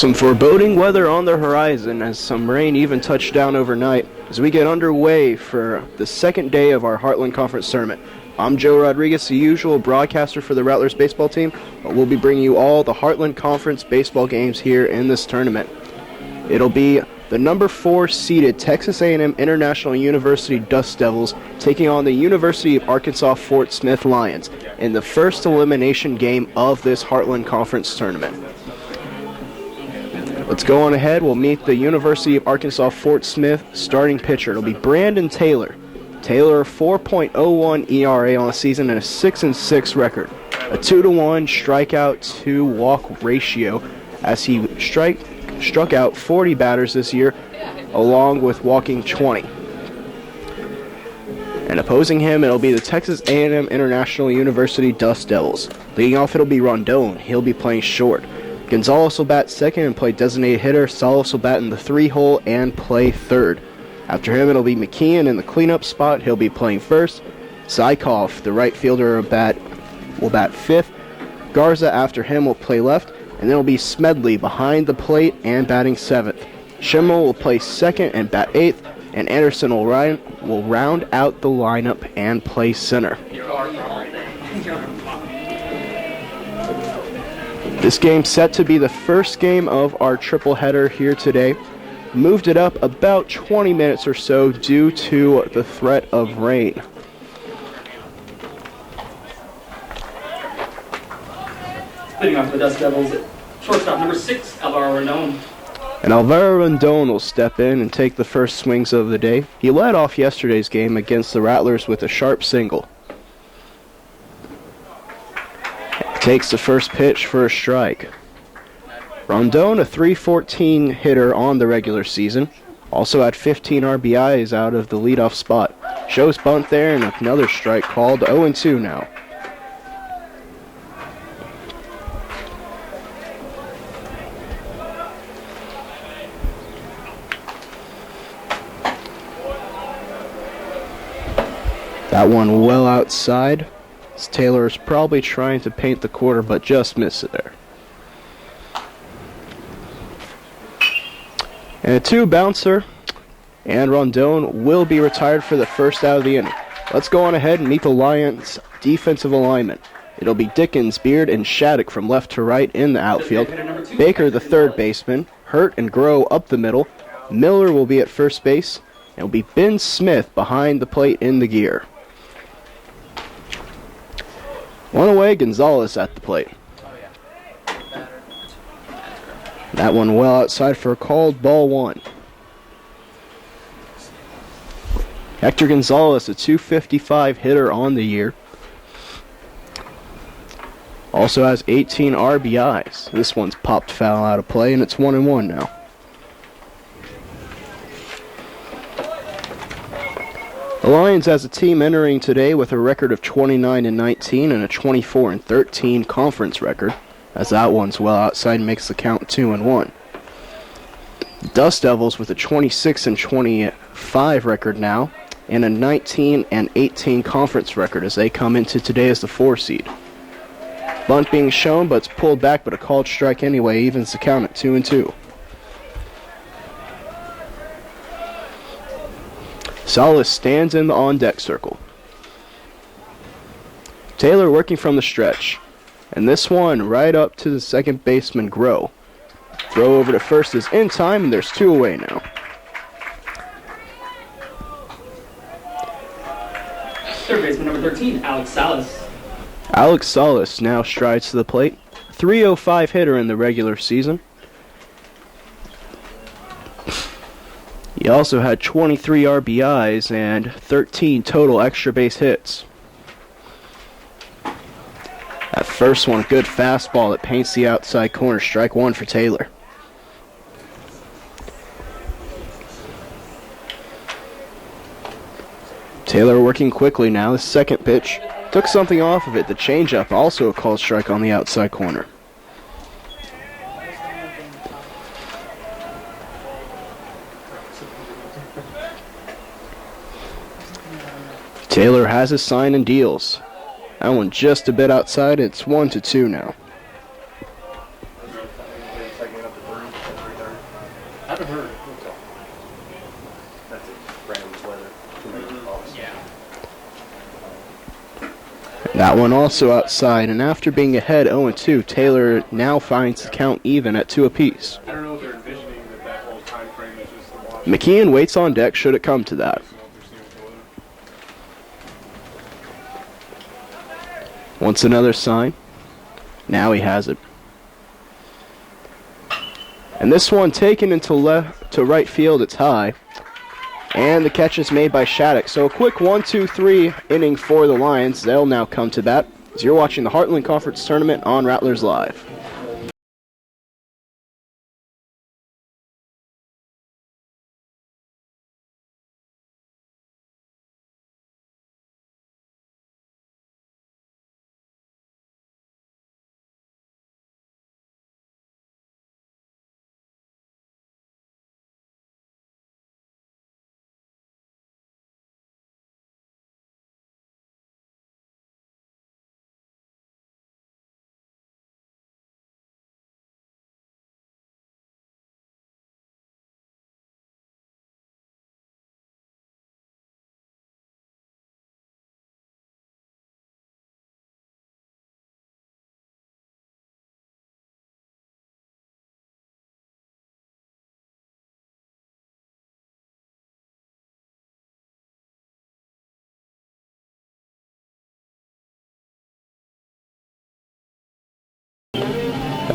Some foreboding weather on the horizon as some rain even touched down overnight as we get underway for the second day of our Heartland Conference Tournament. I'm Joe Rodriguez, the usual broadcaster for the Rattlers baseball team, but we'll be bringing you all the Heartland Conference baseball games here in this tournament. It'll be the number 4 seeded Texas A&M International University Dust Devils taking on the University of Arkansas Fort Smith Lions in the first elimination game of this Heartland Conference Tournament. Let's go on ahead. We'll meet the University of Arkansas Fort Smith starting pitcher. It'll be Brandon Taylor. Taylor, 4.01 ERA on the season and a 6-6 record. A 2-to-1 strikeout to walk ratio as he struck out 40 batters this year, along with walking 20. And opposing him, it'll be the Texas A&M International University Dust Devils. Leading off, it'll be Rondon. He'll be playing short. Gonzalez will bat second and play designated hitter. Salas will bat in the 3-hole and play third. After him, it'll be McKeon in the cleanup spot. He'll be playing first. Zykov, the right fielder, will bat fifth. Garza, after him, will play left. And then it'll be Smedley behind the plate and batting seventh. Schimmel will play second and bat eighth. And Anderson will round out the lineup and play center. This game's set to be the first game of our triple header here today. Moved it up about 20 minutes or so due to the threat of rain. Leading off the Dust Devils, shortstop number 6, Alvaro Rondon. And Alvaro Rondon will step in and take the first swings of the day. He led off yesterday's game against the Rattlers with a sharp single. Takes the first pitch for a strike. Rondon, a .314 hitter on the regular season. Also had 15 RBIs out of the leadoff spot. Shows bunt there and another strike called. 0-2 now. That one well outside. Taylor is probably trying to paint the corner, but just missed it there. And a 2-bouncer, and Rondon will be retired for the first out of the inning. Let's go on ahead and meet the Lions' defensive alignment. It'll be Dickens, Beard, and Shattuck from left to right in the outfield. Baker, the third baseman. Hurt and Groh up the middle. Miller will be at first base. And it'll be Ben Smith behind the plate in the gear. One away, Gonzalez at the plate. That one well outside for a called ball 1. Hector Gonzalez, a .255 hitter on the year. Also has 18 RBIs. This one's popped foul out of play, and it's 1-1 now. The Lions as a team entering today with a record of 29-19 and a 24-13 conference record, as that one's well outside makes the count 2-1. The Dust Devils with a 26-25 record now and a 19-18 conference record as they come into today as the 4 seed. Bunt being shown, but it's pulled back, but a called strike anyway evens the count at 2-2. Salas stands in the on-deck circle. Taylor working from the stretch. And this one right up to the second baseman, Groh. Throw over to first is in time, and there's 2 away now. Third baseman number 13, Alex Salas. Alex Salas now strides to the plate. .305 hitter in the regular season. He also had 23 RBIs and 13 total extra base hits. That first one, good fastball that paints the outside corner. Strike 1 for Taylor. Taylor working quickly now. The second pitch took something off of it. The changeup, also a called strike on the outside corner. Taylor has his sign and deals. That one just a bit outside. It's 1-2 now. That's it. Random weather. Yeah. That one also outside, and after being ahead 0-2, Taylor now finds the count even at 2 apiece. I don't know if they're envisioning that whole time frame is just the wash. McKeon waits on deck should it come to that. Once another sign. Now he has it. And this one taken into left to right field, it's high. And the catch is made by Shattuck. So a quick 1-2-3 inning for the Lions. They'll now come to bat as you're watching the Heartland Conference Tournament on Rattlers Live.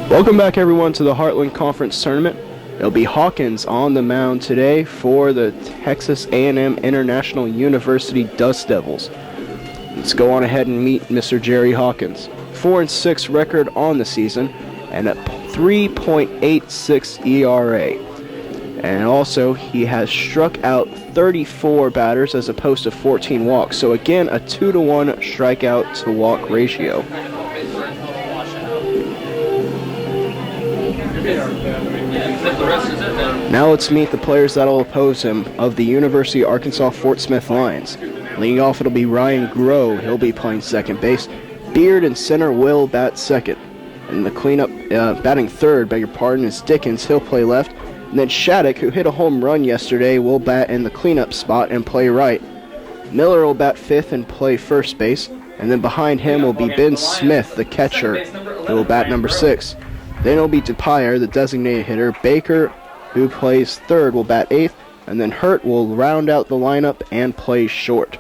Welcome back, everyone, to the Heartland Conference Tournament. It'll be Hawkins on the mound today for the Texas A&M International University Dust Devils. Let's go on ahead and meet Mr. Jerry Hawkins. 4-6 record on the season and a 3.86 ERA. And also, he has struck out 34 batters as opposed to 14 walks. So again, a 2-to-1 strikeout to walk ratio. Now let's meet the players that'll oppose him of the University of Arkansas Fort Smith Lions. Leading off, it'll be Ryan Groh. He'll be playing second base. Beard in center will bat second. And the cleanup, batting third, beg your pardon, is Dickens. He'll play left. And then Shattuck, who hit a home run yesterday, will bat in the cleanup spot and play right. Miller will bat fifth and play first base. And then behind him will be Ben Smith, the catcher, who will bat number 6. Then it'll be DePire, the designated hitter. Baker, who plays third, will bat 8th. And then Hurt will round out the lineup and play short.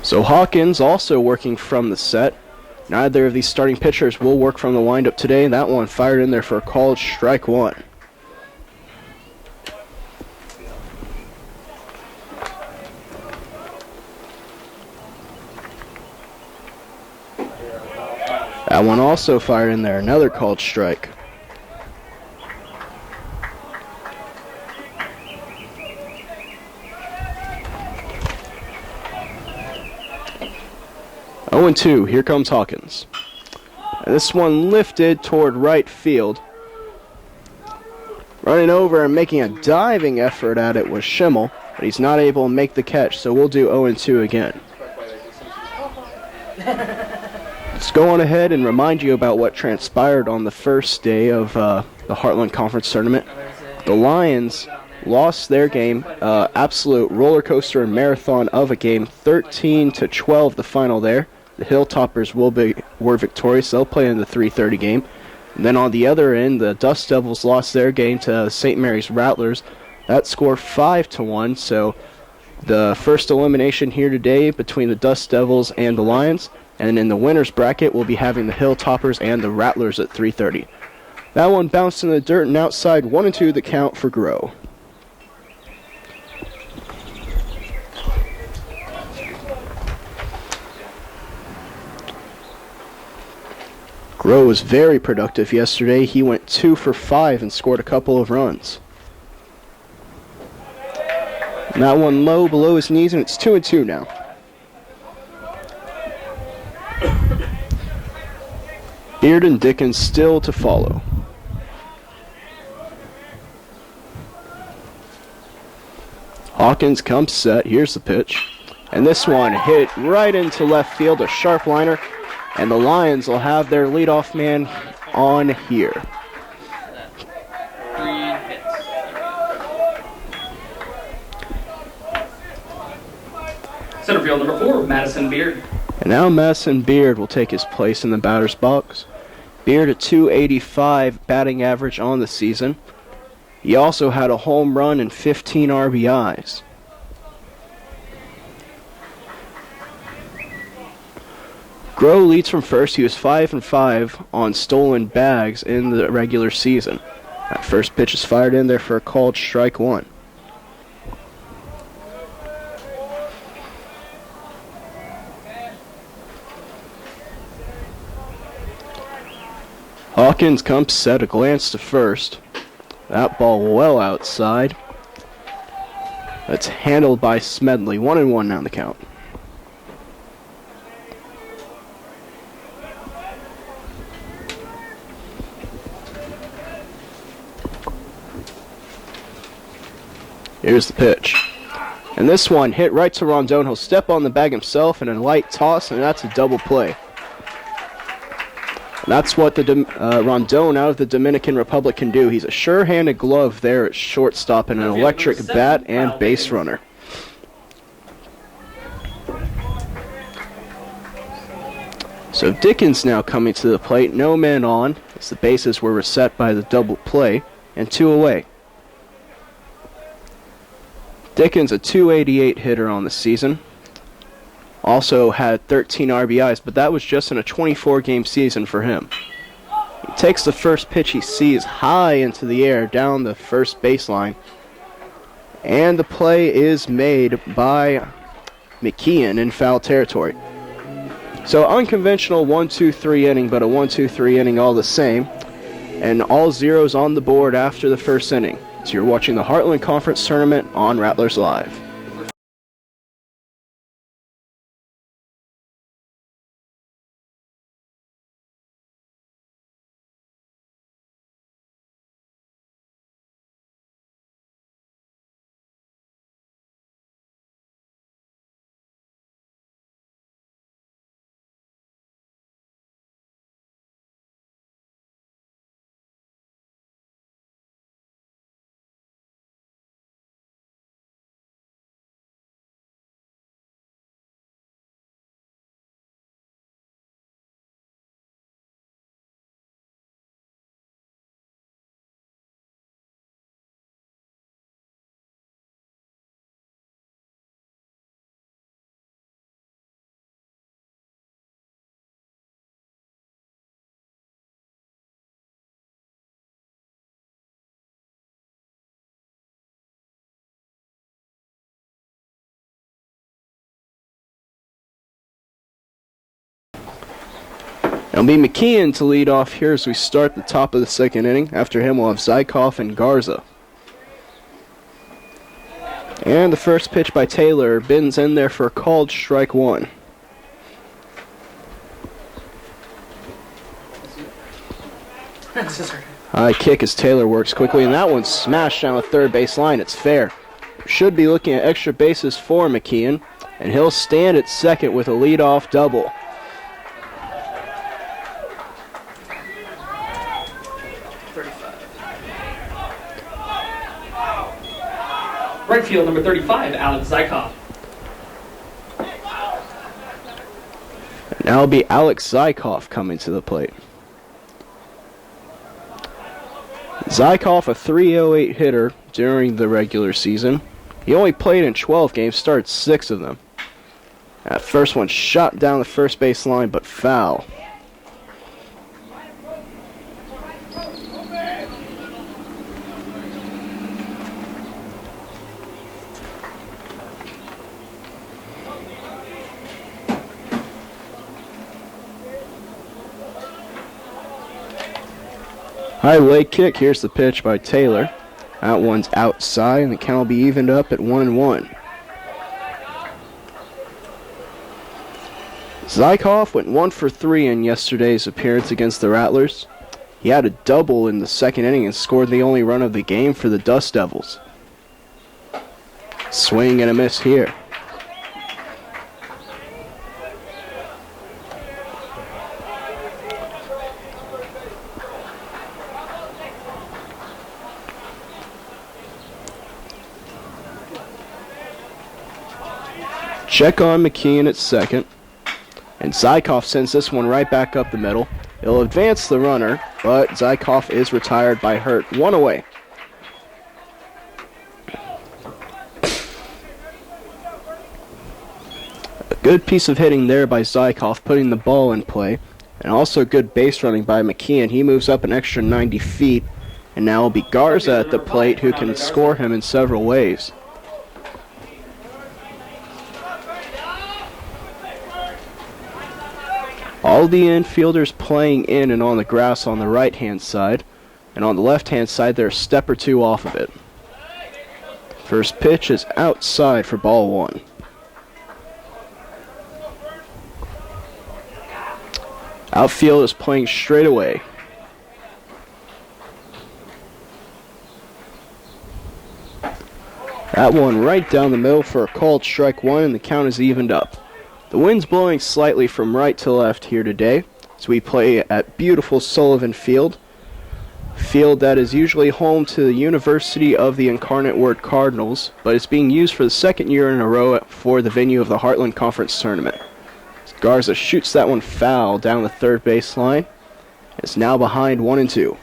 So Hawkins also working from the set. Neither of these starting pitchers will work from the windup today. That one fired in there for a called strike one. That one also fired in there, another called strike. Oh, 0-2, here comes Hawkins. And this one lifted toward right field. Running over and making a diving effort at it was Schimmel, but he's not able to make the catch, so we'll do 0-2 again. Let's go on ahead and remind you about what transpired on the first day of the Heartland Conference Tournament. The Lions lost their game, absolute roller coaster and marathon of a game, 13-12 the final there. The Hilltoppers were victorious. They'll play in the 3:30 game. And then on the other end, the Dust Devils lost their game to St. Mary's Rattlers. That score 5-1. So the first elimination here today between the Dust Devils and the Lions. And in the winner's bracket, we'll be having the Hilltoppers and the Rattlers at 3:30. That one bounced in the dirt and outside, 1-2 the count for Groh. Groh was very productive yesterday. He went 2 for 5 and scored a couple of runs. And that one low below his knees, and it's 2-2 now. Beard and Dickens still to follow. Hawkins comes set. Here's the pitch. And this one hit right into left field, a sharp liner. And the Lions will have their leadoff man on here. 3 hits. Center field number 4, Madison Beard. And now Madison Beard will take his place in the batter's box. Beard a .285 batting average on the season. He also had a home run and 15 RBIs. Groh leads from first. He was 5-5 on stolen bags in the regular season. That first pitch is fired in there for a called strike 1. Hawkins comes set, a glance to first. That ball well outside. That's handled by Smedley. 1-1 now the count. Here's the pitch. And this one hit right to Rondon. He'll step on the bag himself and a light toss, and that's a double play. And that's what the Rondon out of the Dominican Republic can do. He's a sure-handed glove there at shortstop and an electric bat and base runner. So Dickens now coming to the plate. No man on, as the bases were reset by the double play, and 2 away. Dickens, a .288 hitter on the season. Also had 13 RBIs, but that was just in a 24-game season for him. He takes the first pitch he sees high into the air down the first baseline. And the play is made by McKeon in foul territory. So unconventional 1-2-3 inning, but a 1-2-3 inning all the same. And all zeros on the board after the first inning. So you're watching the Heartland Conference Tournament on Rattlers Live. It'll be McKeon to lead off here as we start the top of the second inning. After him, we'll have Zykov and Garza. And the first pitch by Taylor bends in there for a called strike 1. High kick as Taylor works quickly, and that one's smashed down the third base line. It's fair. Should be looking at extra bases for McKeon, and he'll stand at second with a leadoff double. Right field number 35, Alex Zykov. And now it'll be Alex Zykov coming to the plate. Zykov, a .308 hitter during the regular season. He only played in 12 games, started 6 of them. That first one shot down the first base line, but foul. High leg kick. Here's the pitch by Taylor. That one's outside, and the count will be evened up at 1-1. Zykov went 1 for 3 in yesterday's appearance against the Rattlers. He had a double in the second inning and scored the only run of the game for the Dust Devils. Swing and a miss here. Check on McKeon at second. And Zykov sends this one right back up the middle. It'll advance the runner, but Zykov is retired by hurt. One away. A good piece of hitting there by Zykov, putting the ball in play. And also good base running by McKeon. He moves up an extra 90 feet. And now it'll be Garza at the plate, who can score him in several ways. All the infielders playing in and on the grass on the right-hand side. And on the left-hand side, they're a step or two off of it. First pitch is outside for ball one. Outfield is playing straight away. That one right down the middle for a called strike one, and the count is evened up. The wind's blowing slightly from right to left here today, as we play at beautiful Sullivan Field. Field that is usually home to the University of the Incarnate Word Cardinals, but it's being used for the second year in a row for the venue of the Heartland Conference Tournament. Garza shoots that one foul down the third base line. It's now behind 1-2.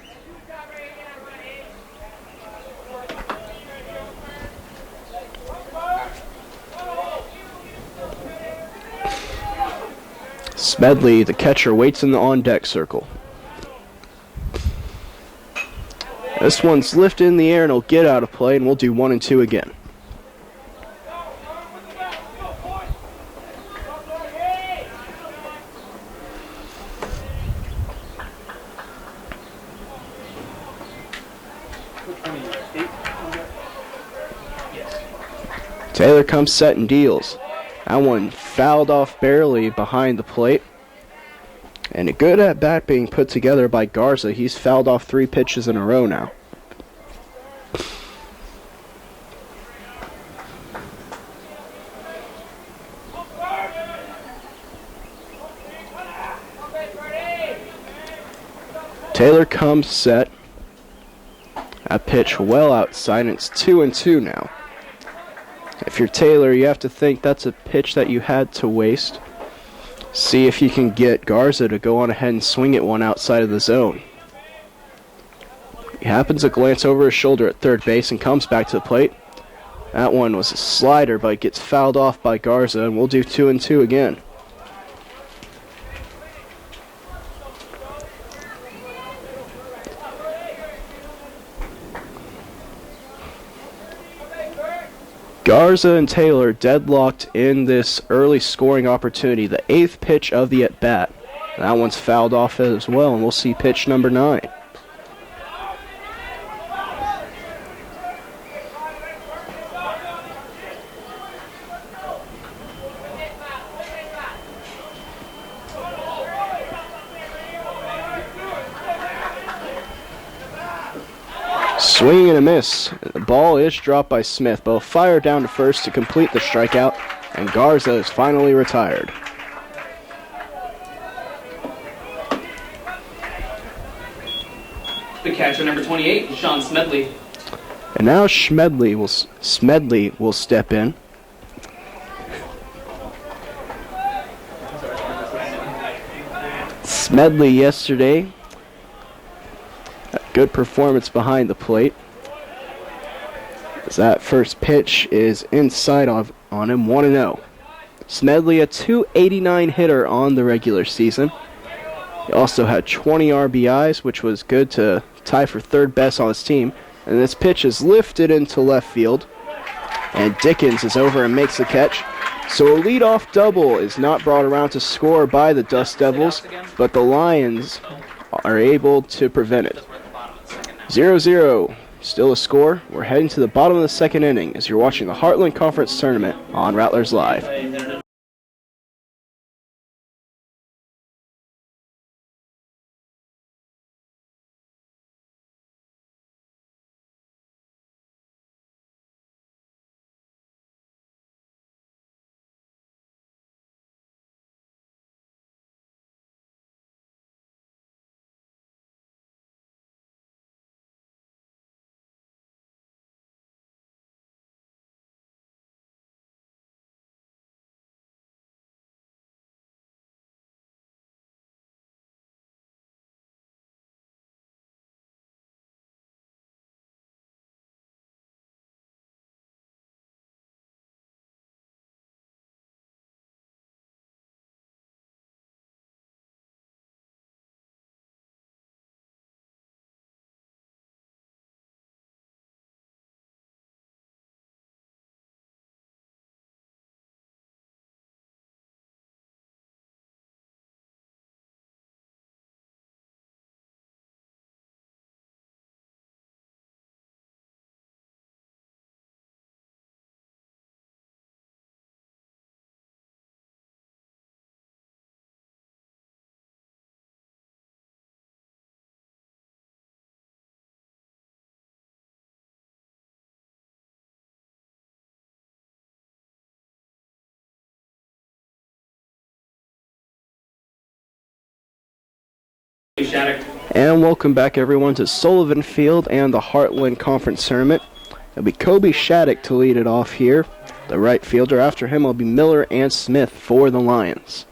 Smedley, the catcher, waits in the on-deck circle. This one's lifted in the air and it'll get out of play, and we'll do 1-2 again. Taylor comes set and deals. That one fouled off barely behind the plate. And a good at-bat being put together by Garza. He's fouled off 3 pitches in a row now. Taylor comes set. A pitch well outside, and it's 2-2 now. If you're Taylor, you have to think that's a pitch that you had to waste. See if you can get Garza to go on ahead and swing it one outside of the zone. He happens to glance over his shoulder at third base and comes back to the plate. That one was a slider, but it gets fouled off by Garza, and we'll do 2-2 again. Garza and Taylor deadlocked in this early scoring opportunity, the 8th pitch of the at-bat. That one's fouled off as well, and we'll see pitch number 9. Swing and a miss. The ball is dropped by Smith, but will fire down to first to complete the strikeout, and Garza is finally retired. The catcher, number 28, Sean Smedley. And now Smedley will step in. Smedley yesterday, a good performance behind the plate. As that first pitch is inside on him, 1-0. Smedley, a .289 hitter on the regular season. He also had 20 RBIs, which was good to tie for third best on his team. And this pitch is lifted into left field. And Dickens is over and makes the catch. So a leadoff double is not brought around to score by the Dust Devils, but the Lions are able to prevent it. 0-0, still a score. We're heading to the bottom of the second inning as you're watching the Heartland Conference Tournament on Rattlers Live. Shattuck. And welcome back everyone to Sullivan Field and the Heartland Conference Tournament. It'll be Kobe Shattuck to lead it off here, the right fielder. After him will be Miller and Smith for the Lions.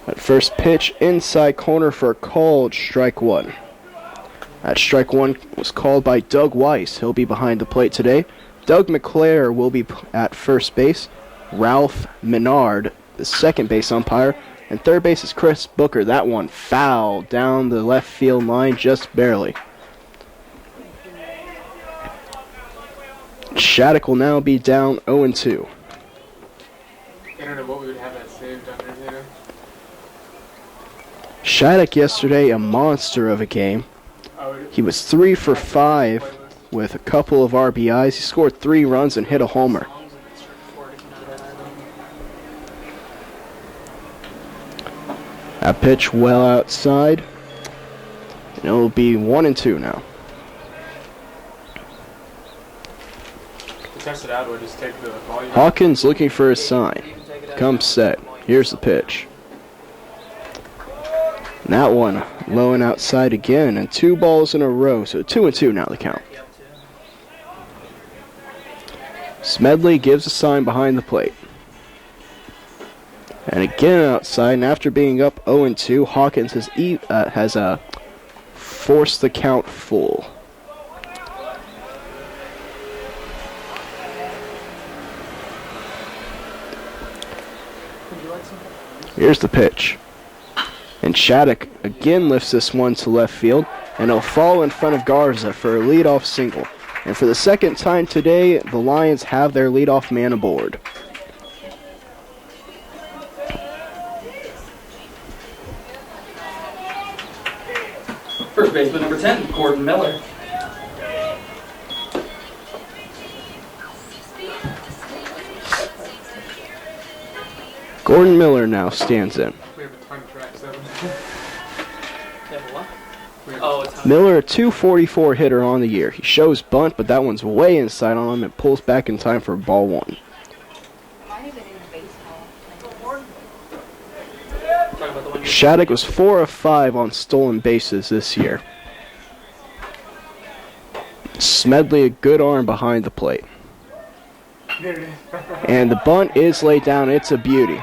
At first pitch, inside corner for a called strike one. That strike one was called by Doug Weiss. He'll be behind the plate today. Doug McClare will be at first base. Ralph Menard, the second base umpire. And third base is Chris Booker. That one foul down the left field line just barely. Shattuck will now be down 0-2. I don't know what we would have that saved under here. Shattuck yesterday, a monster of a game. He was 3 for 5 with a couple of RBIs. He scored 3 runs and hit a homer. That pitch well outside. And it'll be 1-2 now. To test it out, we'll just take the volume. Hawkins looking for a sign. Comes set. Here's the pitch. And that one low and outside again, and 2 balls in a row, so 2-2 now the count. Smedley gives a sign behind the plate. And again outside, and after being up 0-2, Hawkins has forced the count full. Here's the pitch. And Shattuck again lifts this one to left field, and he'll fall in front of Garza for a leadoff single. And for the second time today, the Lions have their leadoff man aboard. First baseman number 10, Gordon Miller. Gordon Miller now stands in. We have a time track 7. Oh, it's Miller, a .244 hitter on the year. He shows bunt, but that one's way inside on him and pulls back in time for ball 1. Shattuck was 4 of 5 on stolen bases this year. Smedley, a good arm behind the plate. And the bunt is laid down. It's a beauty.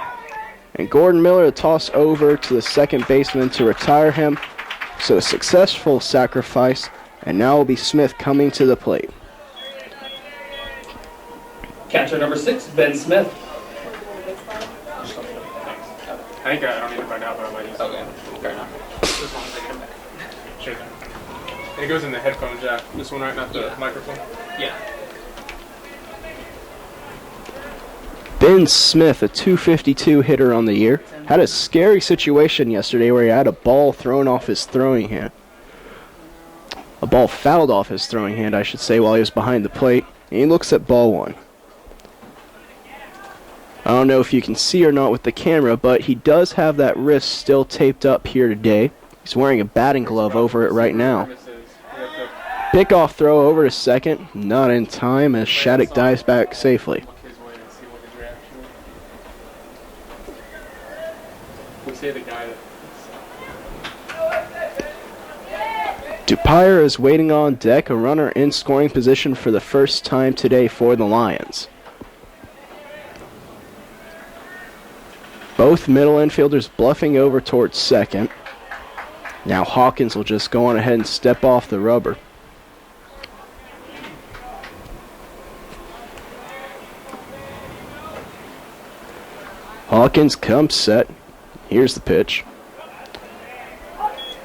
And Gordon Miller a toss over to the second baseman to retire him. So a successful sacrifice, and now will be Smith coming to the plate. catcher number 6, Ben Smith. I think I don't need to find out, but I might use it. Okay, fair enough. As long as I get him back. Sure thing. And it goes in the headphone jack. This one, right? Not the microphone? Yeah. Ben Smith, a .252 hitter on the year, had a scary situation yesterday where he had a ball thrown off his throwing hand. A ball fouled off his throwing hand, I should say, while he was behind the plate. And he looks at ball 1. I don't know if you can see or not with the camera, but he does have that wrist still taped up here today. He's wearing a batting glove over it right now. Pickoff throw over to second, not in time as Shattuck dives back safely. We say the guy that... Dupire is waiting on deck, a runner in scoring position for the first time today for the Lions. Both middle infielders bluffing over towards second. Now Hawkins will just go on ahead and step off the rubber. Hawkins comes set. Here's the pitch.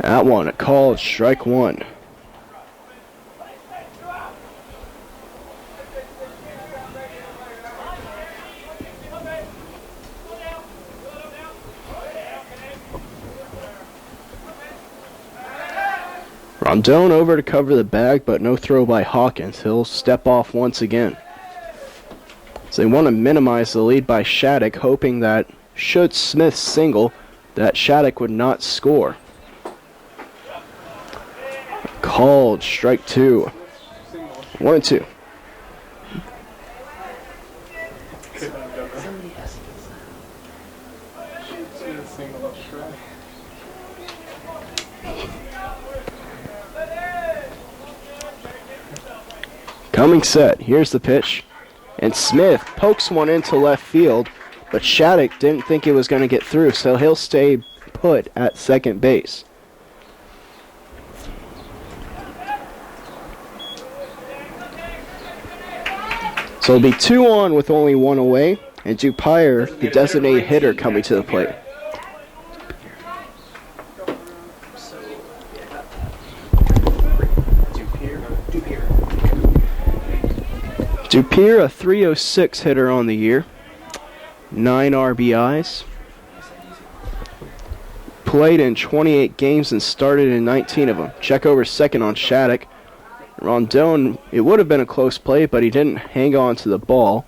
That one, a called strike 1. Rondon over to cover the bag, but no throw by Hawkins. He'll step off once again. So they want to minimize the lead by Shattuck, hoping that should Smith single, that Shattuck would not score. Called strike 2. 1-2. Coming set. Here's the pitch. And Smith pokes one into left field, but Shattuck didn't think it was going to get through, so he'll stay put at second base. So it'll be 2 on with only 1 away, and Dupire, the designated hitter, coming to the plate. Dupire, a 306 hitter on the year, 9 RBIs. Played in 28 games and started in 19 of them. Check over second on Shattuck. Rondon, it would have been a close play, but he didn't hang on to the ball.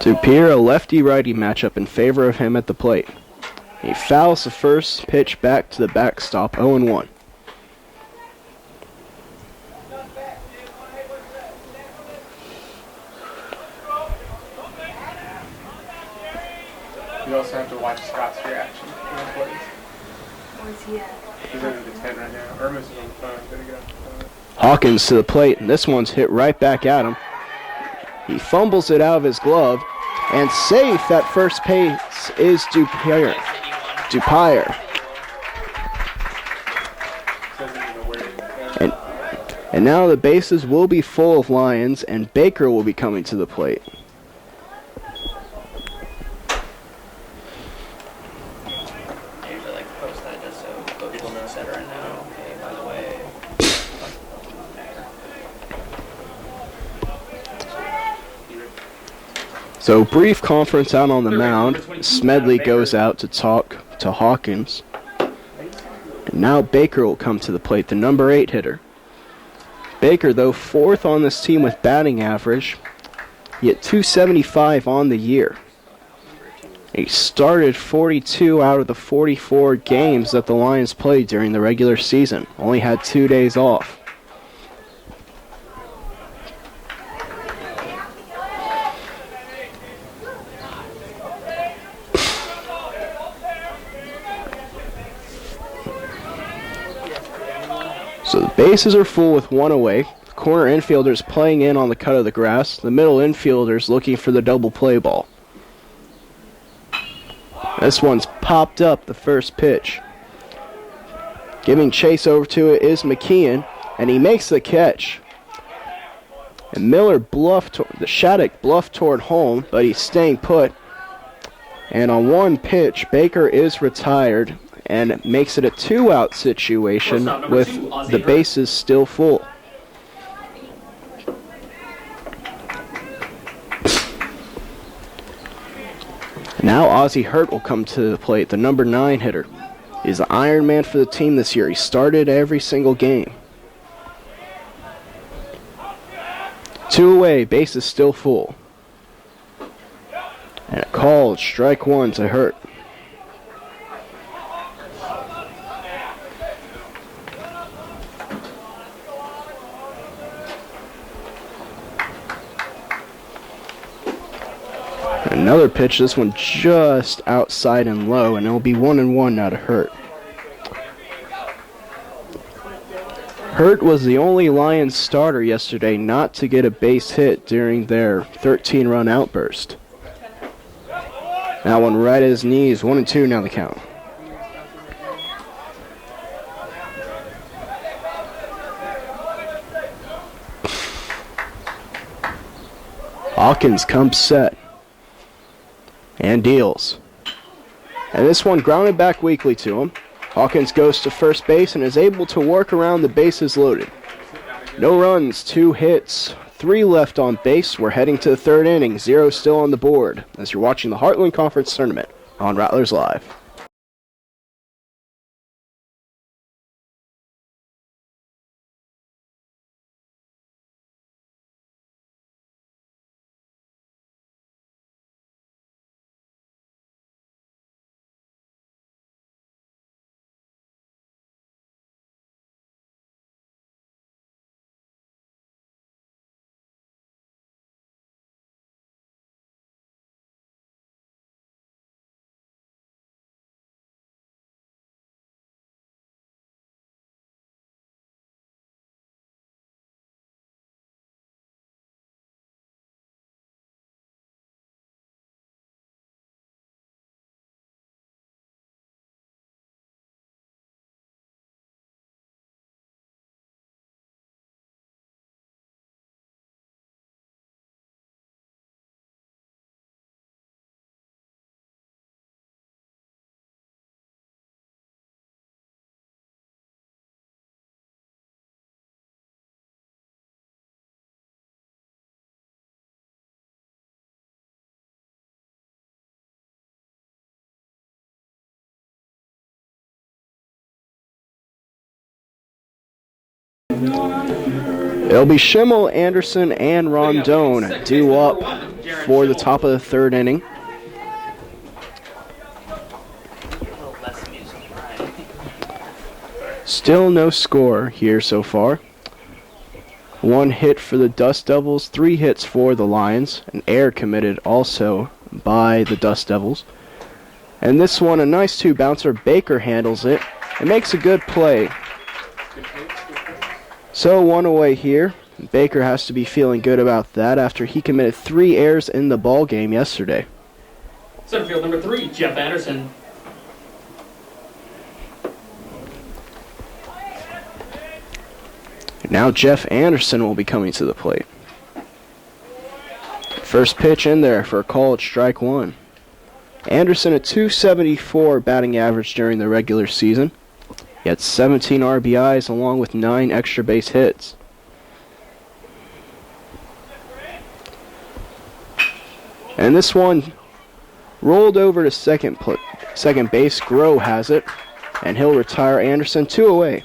Dupire, a lefty-righty matchup in favor of him at the plate. He fouls the first pitch back to the backstop, 0-1. You also have to watch Scott's reaction when he plays. Where's he at? He's under the 10 right now. Irma's is on the phone. There you go. Hawkins to the plate, and this one's hit right back at him. He fumbles it out of his glove, and safe at first base is Dupire. And now the bases will be full of Lions, and Baker will be coming to the plate. So brief conference out on the mound. Smedley goes out to talk to Hawkins. And now Baker will come to the plate, the number 8 hitter. Baker, though, 4th on this team with batting average. He hit .275 on the year. He started 42 out of the 44 games that the Lions played during the regular season. Only had 2 days off. So the bases are full with 1 away. The corner infielders playing in on the cut of the grass. The middle infielders looking for the double play ball. This one's popped up the first pitch. Giving chase over to it is McKeon, and he makes the catch. And Miller the Shattuck bluffed toward home, but he's staying put. And on one pitch, Baker is retired and makes it a 2-out situation with the bases still full. Now Ozzie Hurt will come to the plate, the number 9 hitter. He's the Iron Man for the team this year. He started every single game. 2 away, bases still full. And a called strike 1 to Hurt. Another pitch, this one just outside and low, and it'll be 1-1 now to Hurt. Hurt was the only Lions starter yesterday not to get a base hit during their 13-run outburst. That one right at his knees, 1-2 now the count. Hawkins comes set. And deals. And this one grounded back weakly to him. Hawkins goes to first base and is able to work around the bases loaded. No runs, 2 hits, 3 left on base. We're heading to the 3rd inning. 0 still on the board as you're watching the Heartland Conference Tournament on Rattlers Live. It'll be Schimmel, Anderson, and Rondon due up for the top of the third inning. Still no score here so far. 1 hit for the Dust Devils, 3 hits for the Lions. An error committed also by the Dust Devils. And this one, a nice 2-bouncer. Baker handles it and makes a good play. So 1 away here. Baker has to be feeling good about that after he committed 3 errors in the ball game yesterday. Center field number 3, Jeff Anderson. Now Jeff Anderson will be coming to the plate. First pitch in there for a called strike 1. Anderson a .274 batting average during the regular season. He had 17 RBIs along with 9 extra base hits. And this one rolled over to second base. Groh has it, and he'll retire Anderson. 2 away.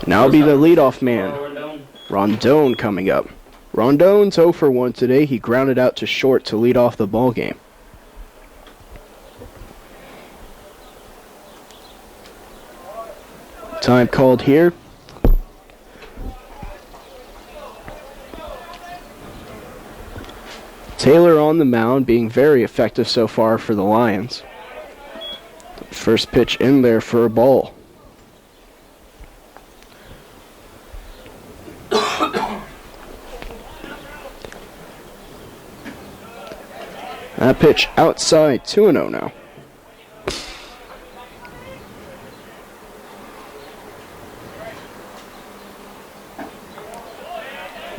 Now it'll be the leadoff man, Rondon, coming up. Rondon's 0 for 1 today. He grounded out to short to lead off the ball game. Time called here. Taylor on the mound, being very effective so far for the Lions. First pitch in there for a ball. That pitch outside, 2-0 now.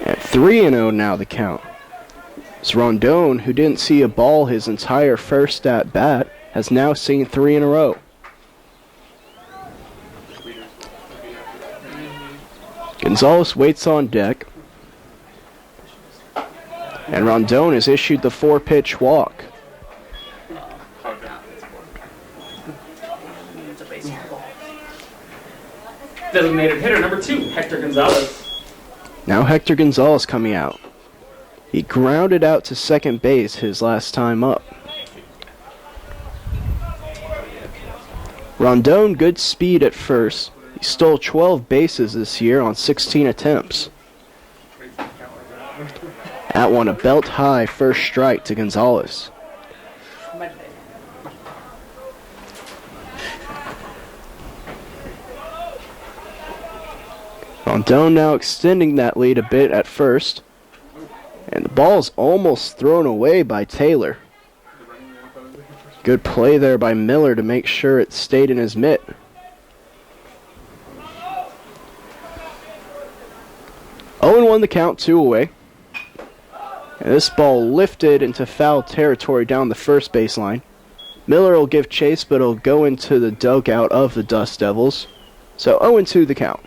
At 3-0 now the count. It's Rondon, who didn't see a ball his entire first at bat, has now seen 3 in a row. Gonzalez waits on deck. And Rondon has issued the 4-pitch walk. Designated hitter number 2, Hector Gonzalez. Now Hector Gonzalez coming out. He grounded out to second base his last time up. Rondon, good speed at first. He stole 12 bases this year on 16 attempts. That one a belt high first strike to Gonzalez. Rondon now extending that lead a bit at first. And the ball's almost thrown away by Taylor. Good play there by Miller to make sure it stayed in his mitt. Oh, 0-1 the count, 2 away. And this ball lifted into foul territory down the first baseline. Miller will give chase, but it'll go into the dugout of the Dust Devils. So 0-2 the count.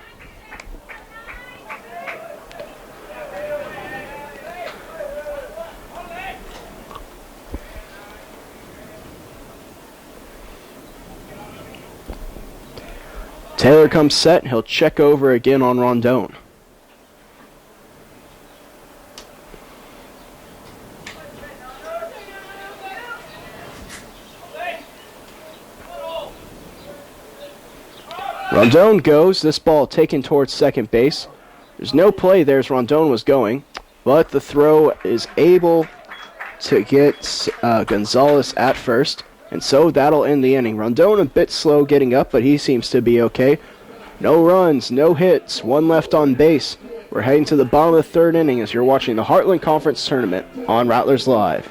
Taylor comes set. He'll check over again on Rondon. Rondon goes. This ball taken towards second base. There's no play there as Rondon was going, but the throw is able to get Gonzalez at first. And so that'll end the inning. Rondon a bit slow getting up, but he seems to be okay. No runs, no hits, 1 left on base. We're heading to the bottom of the third inning as you're watching the Heartland Conference Tournament on Rattlers Live.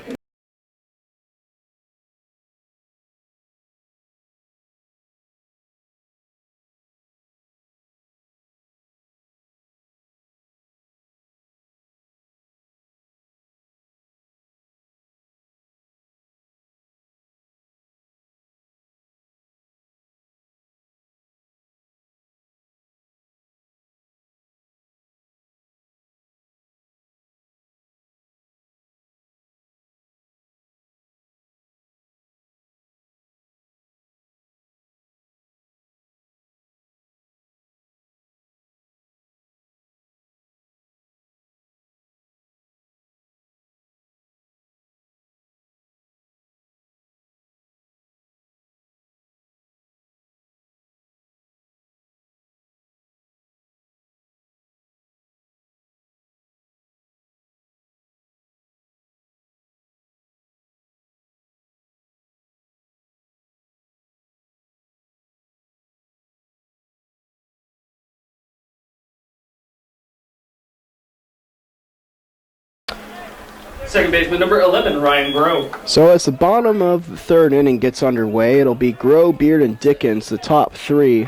Second baseman number 11, Ryan Groh. So as the bottom of the third inning gets underway, it'll be Groh, Beard, and Dickens, the top three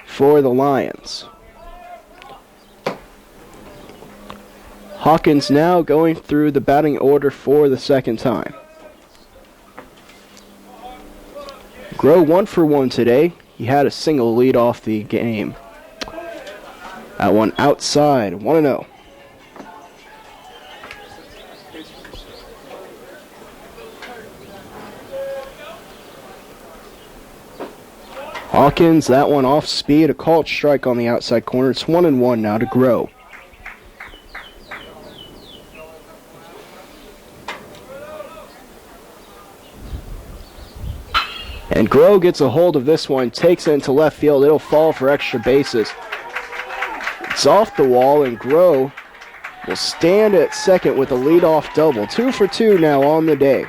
for the Lions. Hawkins now going through the batting order for the second time. Groh 1 for 1 today. He had a single lead off the game. That one outside, 1-0. Hawkins, that one off speed, a called strike on the outside corner. It's 1-1 now to Groh. And Groh gets a hold of this one, takes it into left field. It'll fall for extra bases. It's off the wall, and Groh will stand at second with a leadoff double. 2 for 2 now on the day.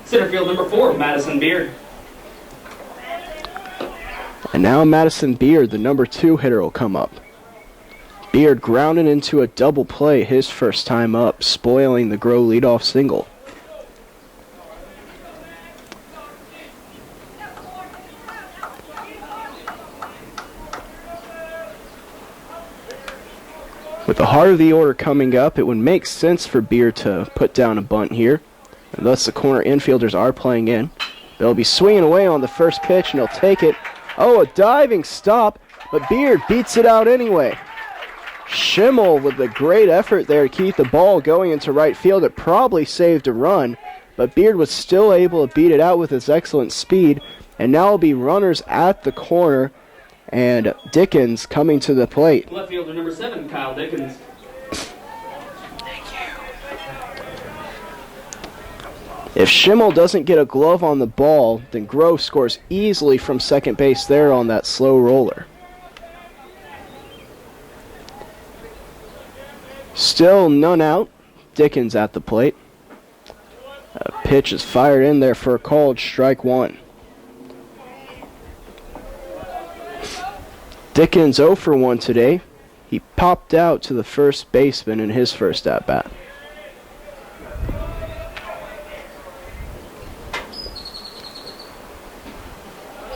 Center field number 4, Madison Beard. And now Madison Beard, the number 2 hitter, will come up. Beard grounded into a double play his first time up, spoiling the Groh leadoff single. With the heart of the order coming up, it would make sense for Beard to put down a bunt here. And thus the corner infielders are playing in. They'll be swinging away on the first pitch, and he'll take it. Oh, a diving stop, but Beard beats it out anyway. Schimmel with a great effort there to keep the ball going into right field. It probably saved a run, but Beard was still able to beat it out with his excellent speed. And now will be runners at the corner, and Dickens coming to the plate. Left fielder number 7, Kyle Dickens. If Schimmel doesn't get a glove on the ball, then Groh scores easily from second base there on that slow roller. Still none out. Dickens at the plate. A pitch is fired in there for a called strike 1. Dickens 0 for 1 today. He popped out to the first baseman in his first at-bat.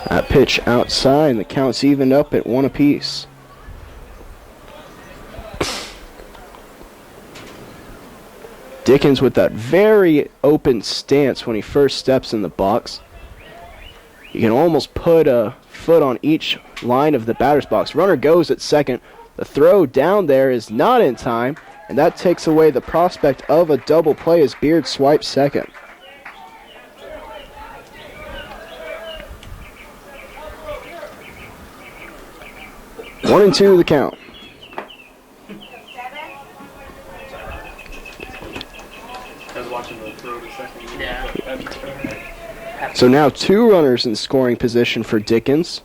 That pitch outside, and the count's evened up at 1 apiece. Dickens with that very open stance when he first steps in the box. You can almost put a foot on each line of the batter's box. Runner goes at second. The throw down there is not in time, and that takes away the prospect of a double play as Beard swipes second. One and 2 the count. I was watching the throw the second. Yeah. So now 2 runners in scoring position for Dickens.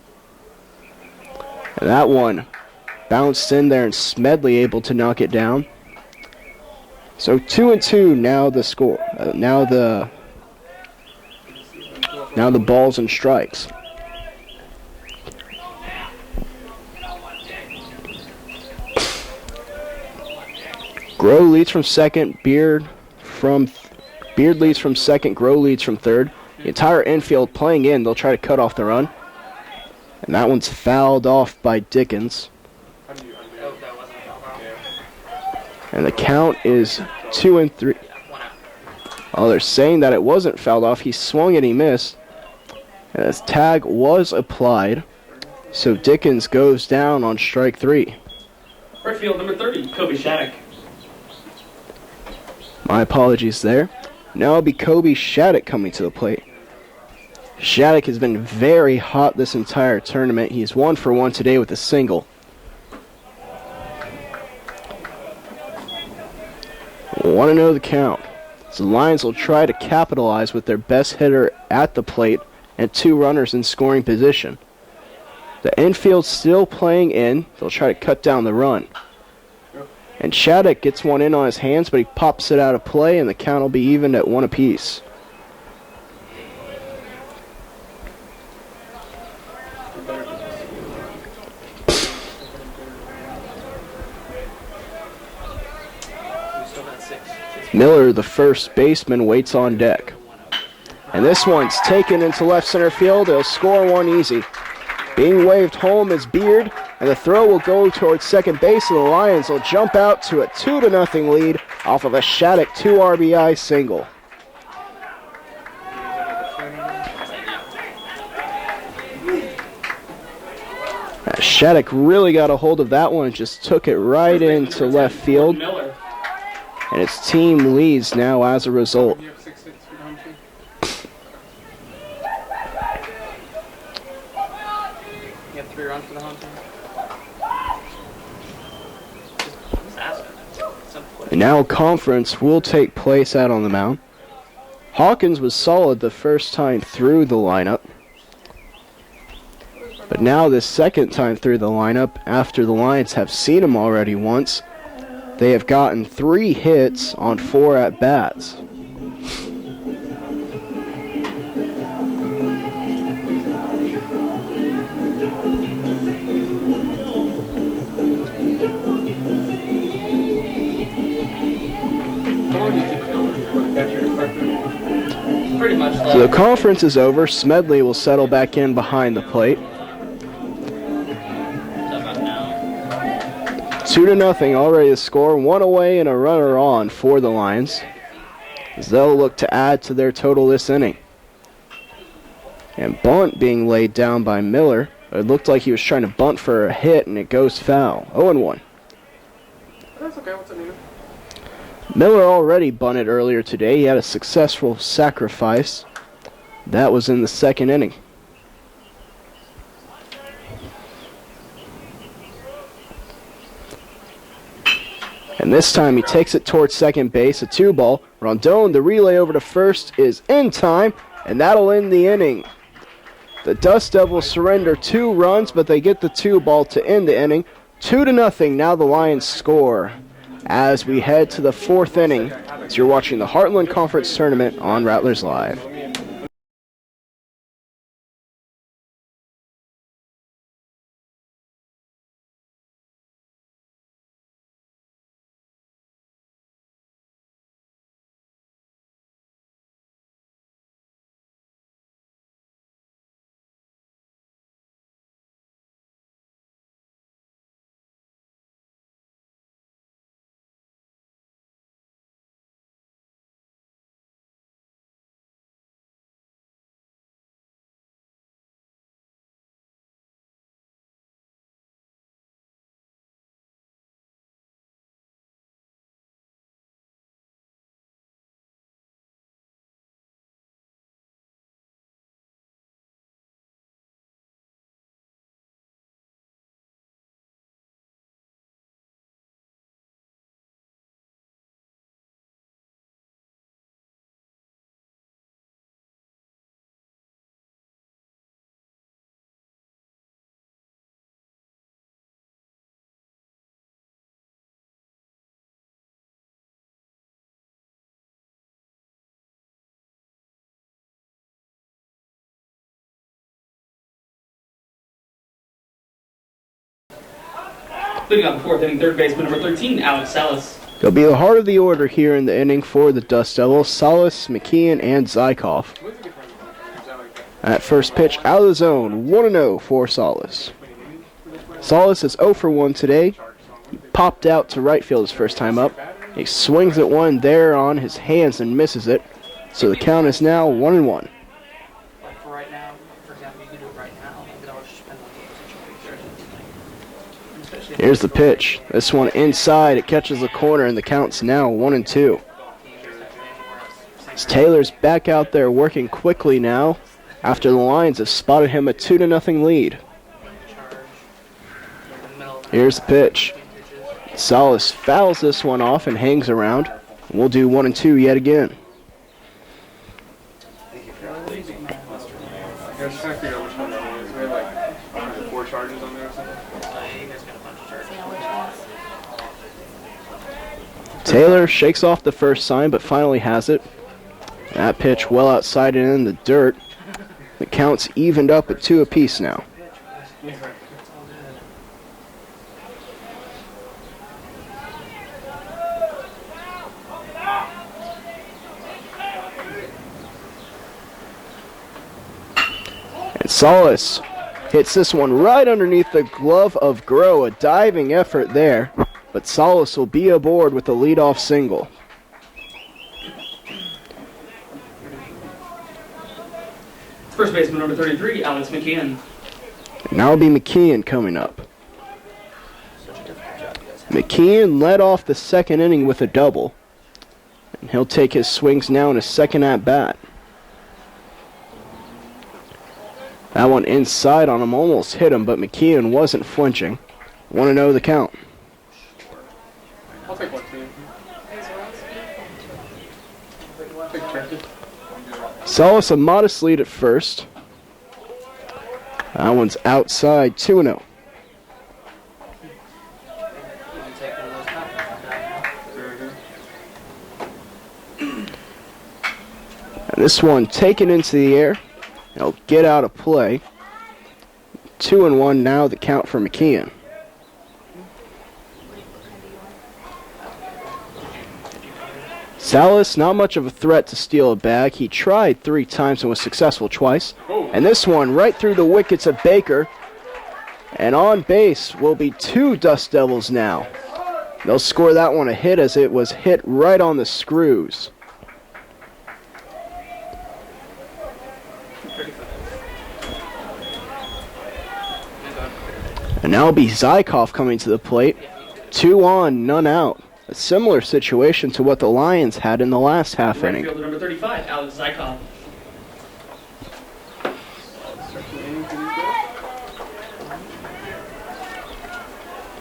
And that one bounced in there, and Smedley able to knock it down. So 2 and 2 now the score. Now the balls and strikes. Groh leads from second, Beard leads from second, Groh leads from third. The entire infield playing in. They'll try to cut off the run. And that one's fouled off by Dickens. And the count is 2 and 3. Oh, they're saying that it wasn't fouled off. He swung and he missed. And his tag was applied. So Dickens goes down on strike 3. Right field number 30, Kobe Shattuck. My apologies there. Now it'll be Kobe Shattuck coming to the plate. Shattuck has been very hot this entire tournament. He's 1 for 1 today with a single. 1-0 the count. So the Lions will try to capitalize with their best hitter at the plate and 2 runners in scoring position. The infield still playing in. They'll try to cut down the run. And Shattuck gets one in on his hands, but he pops it out of play, and the count will be even at 1 apiece. Miller, the first baseman, waits on deck. And this one's taken into left center field. They'll score one easy. Being waved home is Beard, and the throw will go towards second base, and the Lions will jump out to a 2-0 lead off of a Shattuck 2 RBI single. Shattuck really got a hold of that one and just took it right into left field. And its team leads now as a result. You have 6 hits for the home team. You have 3 runs for the home team. And now conference will take place out on the mound. Hawkins was solid the first time through the lineup. But now this second time through the lineup, after the Lions have seen him already once, they have gotten 3 hits on 4 at-bats. Pretty much. So the conference is over. Smedley will settle back in behind the plate. 2-0, already the score. 1 away and a runner on for the Lions, as they'll look to add to their total this inning. And bunt being laid down by Miller. It looked like he was trying to bunt for a hit, and it goes foul. 0-1. That's okay. What's up, Nina? Miller already bunted earlier today. He had a successful sacrifice. That was in the second inning. And this time he takes it towards second base, a 2-ball. Rondon, the relay over to first, is in time, and that'll end the inning. The Dust Devils surrender 2 runs, but they get the 2-ball to end the inning. 2-0, now the Lions score as we head to the 4th inning. As you're watching the Heartland Conference Tournament on Rattlers Live. Leading on the 4th inning, third baseman number 13, Alex Salas. He'll be the heart of the order here in the inning for the Dust Devils. Salas, McKeon, and Zykov. At first pitch, out of the zone, 1-0 for Salas. Salas is 0 for 1 today. He popped out to right field his first time up. He swings at one there on his hands and misses it. So the count is now 1-1. Like for right now, for example, you could do it right now. It always just depends on the situation. Here's the pitch. This one inside. It catches the corner, and the count's now 1-2. As Taylor's back out there working quickly now after the Lions have spotted him a 2-0 lead. Here's the pitch. Salas fouls this one off and hangs around. We'll do 1-2 yet again. I was trying to figure out which one that is. We have like 4 charges on there or something. Taylor shakes off the first sign, but finally has it. That pitch well outside and in the dirt. The count's evened up at 2 apiece now. Salas hits this one right underneath the glove of Groh. A diving effort there, but Salas will be aboard with a leadoff single. First baseman number 33, Alex McKeon. And now it'll be McKeon coming up. McKeon led off the second inning with a double. And he'll take his swings now in his second at bat. That one inside on him, almost hit him, but McKeon wasn't flinching. Want to know the count? I'll take one team. Big turkey. Salas a modest lead at first. That one's outside, 2-0. And this one taken into the air. It'll get out of play. 2-1 now, the count for McKeon. Salas, not much of a threat to steal a bag. He tried 3 times and was successful twice. And this one right through the wickets of Baker. And on base will be 2 Dust Devils now. They'll score that one a hit as it was hit right on the screws. And now it'll be Zykov coming to the plate. 2 on, none out. A similar situation to what the Lions had in the last half Right inning. fielder number 35, Alex Zykov.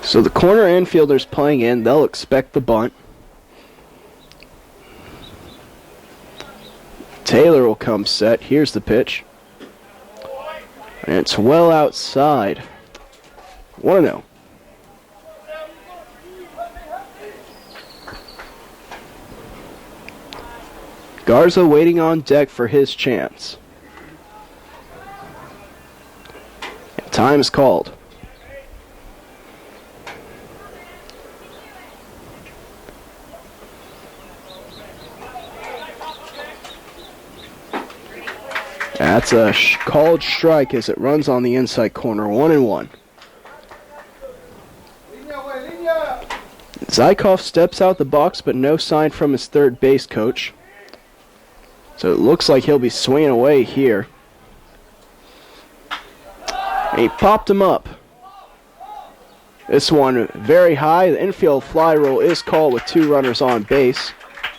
So the corner infielders playing in, they'll expect the bunt. Taylor will come set. Here's the pitch. And it's well outside. 1-0. Garza waiting on deck for his chance. And time is called. That's a called strike as it runs on the inside corner. 1-1. Zykov steps out the box, but no sign from his third base coach. So it looks like he'll be swinging away here. And he popped him up. This one very high. The infield fly roll is called with 2 runners on base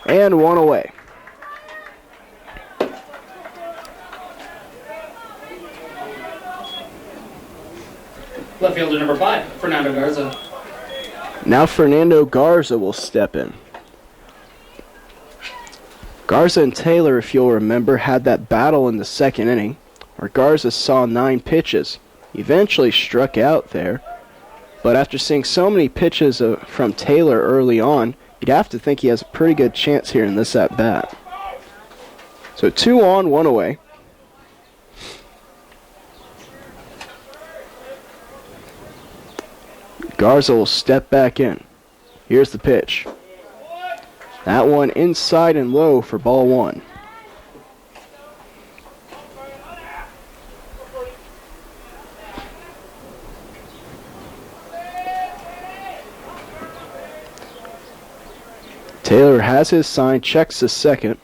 and 1 away. Left fielder number 5, Fernando Garza. Now Fernando Garza will step in. Garza and Taylor, if you'll remember, had that battle in the second inning where Garza saw 9 pitches. Eventually struck out there, but after seeing so many pitches from Taylor early on, you'd have to think he has a pretty good chance here in this at-bat. So 2 on, 1 away. Garza will step back in. Here's the pitch. That one inside and low for ball 1. Taylor has his sign, checks the second.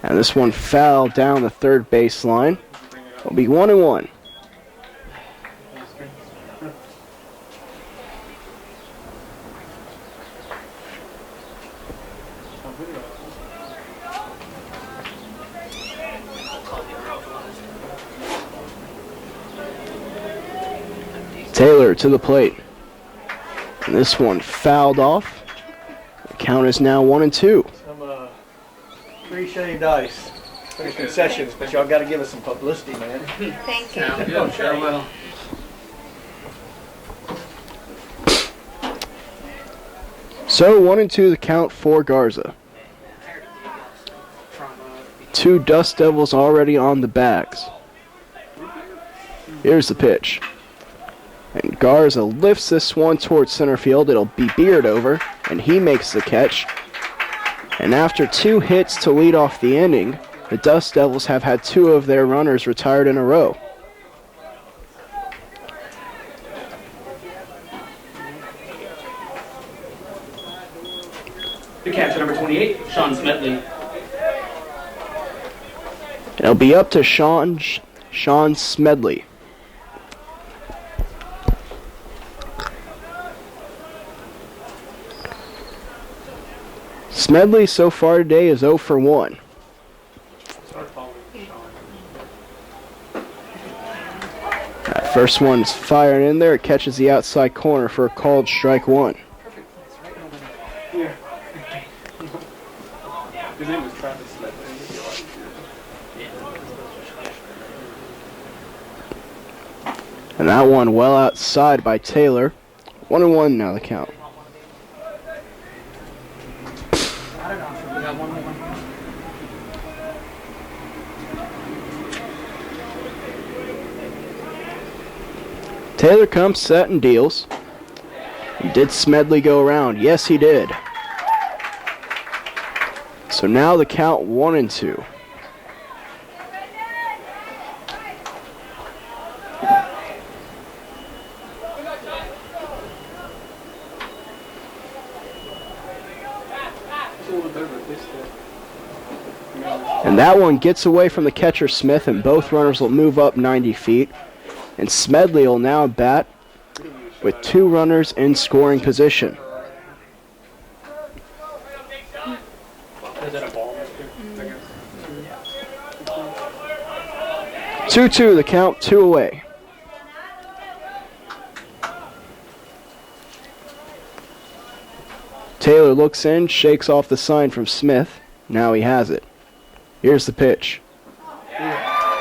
And this one foul down the third baseline. It'll be 1-1. Taylor to the plate. And this one fouled off. The count is now 1-2. Some free shaved ice for the concessions, but y'all got to give us some publicity, man. Thank you. Sounds good. Sure will. So 1-2 the count for Garza. 2 Dust Devils already on the bags. Here's the pitch. And Garza lifts this one towards center field. It'll be Beard over, and he makes the catch. And after 2 hits to lead off the inning, The Dust Devils have had 2 of their runners retired in a row. The catcher, number 28, Sean Smedley. It'll be up to Sean Smedley. Smedley so far today is 0 for 1. That first one's firing in there. It catches the outside corner for a called strike 1. Yeah. His name was Travis Smith. And that one well outside by Taylor. 1-1 now the count. Taylor comes set and deals. Did Smedley go around? Yes, he did. So now the count 1-2. And that one gets away from the catcher Smith, and both runners will move up 90 feet. And Smedley will now bat with 2 runners in scoring position. Is that a ball? 2-2 the count, 2 away. Taylor looks in, shakes off the sign from Smith. Now he has it. Here's the pitch.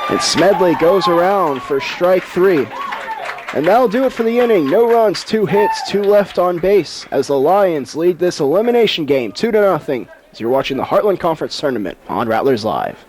And Smedley goes around for strike 3. And that'll do it for the inning. No runs, 2 hits, 2 left on base as the Lions lead this elimination game 2-0 as you're watching the Heartland Conference Tournament on Rattlers Live.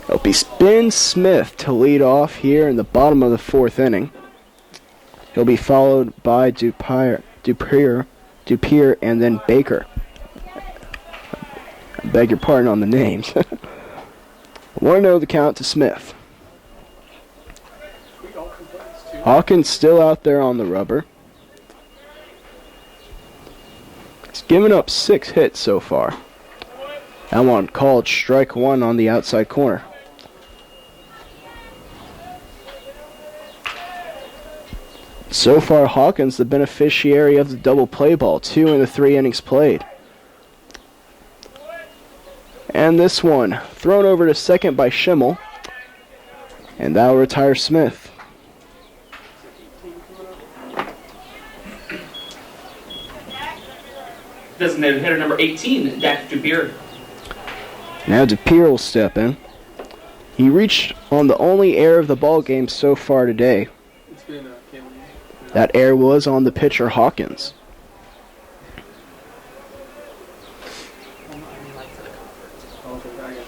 It'll be Ben Smith to lead off here in the bottom of the 4th inning. He'll be followed by Dupier, and then Baker. I beg your pardon on the names. 1-0 the count to Smith. Hawkins still out there on the rubber. He's given up 6 hits so far. That one called strike 1 on the outside corner. So far, Hawkins the beneficiary of the double play ball, 2 in the 3 innings played. And this one thrown over to second by Schimmel, and that'll retire Smith. Designated hitter number 18, Dak Dupier. Now Dupier will step in. He reached on the only error of the ball game so far today. That error was on the pitcher Hawkins. I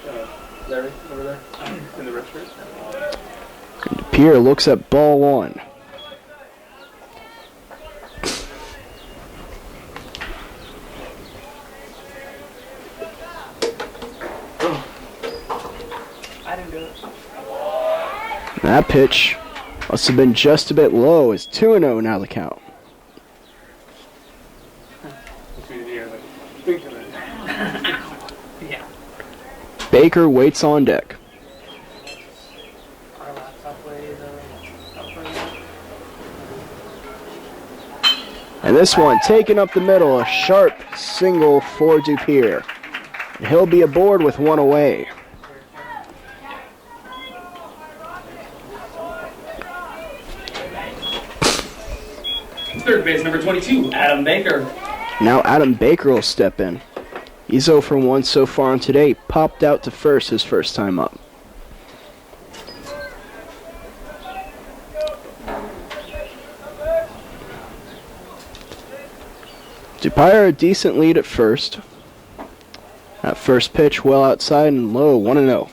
got Larry over there in the red shirt. Pierre looks at ball one. I didn't do it. That pitch must have been just a bit low. It's 2-0 now the count. Yeah. Baker waits on deck. Our laptop way And this one taken up the middle, a sharp single for Dupier. And he'll be aboard with one away. Third base, number 22, Adam Baker. Now Adam Baker will step in. He's 0 for 1 so far on today. Popped out to first his first time up. Dupier a decent lead at first. That first pitch well outside and low, 1-0.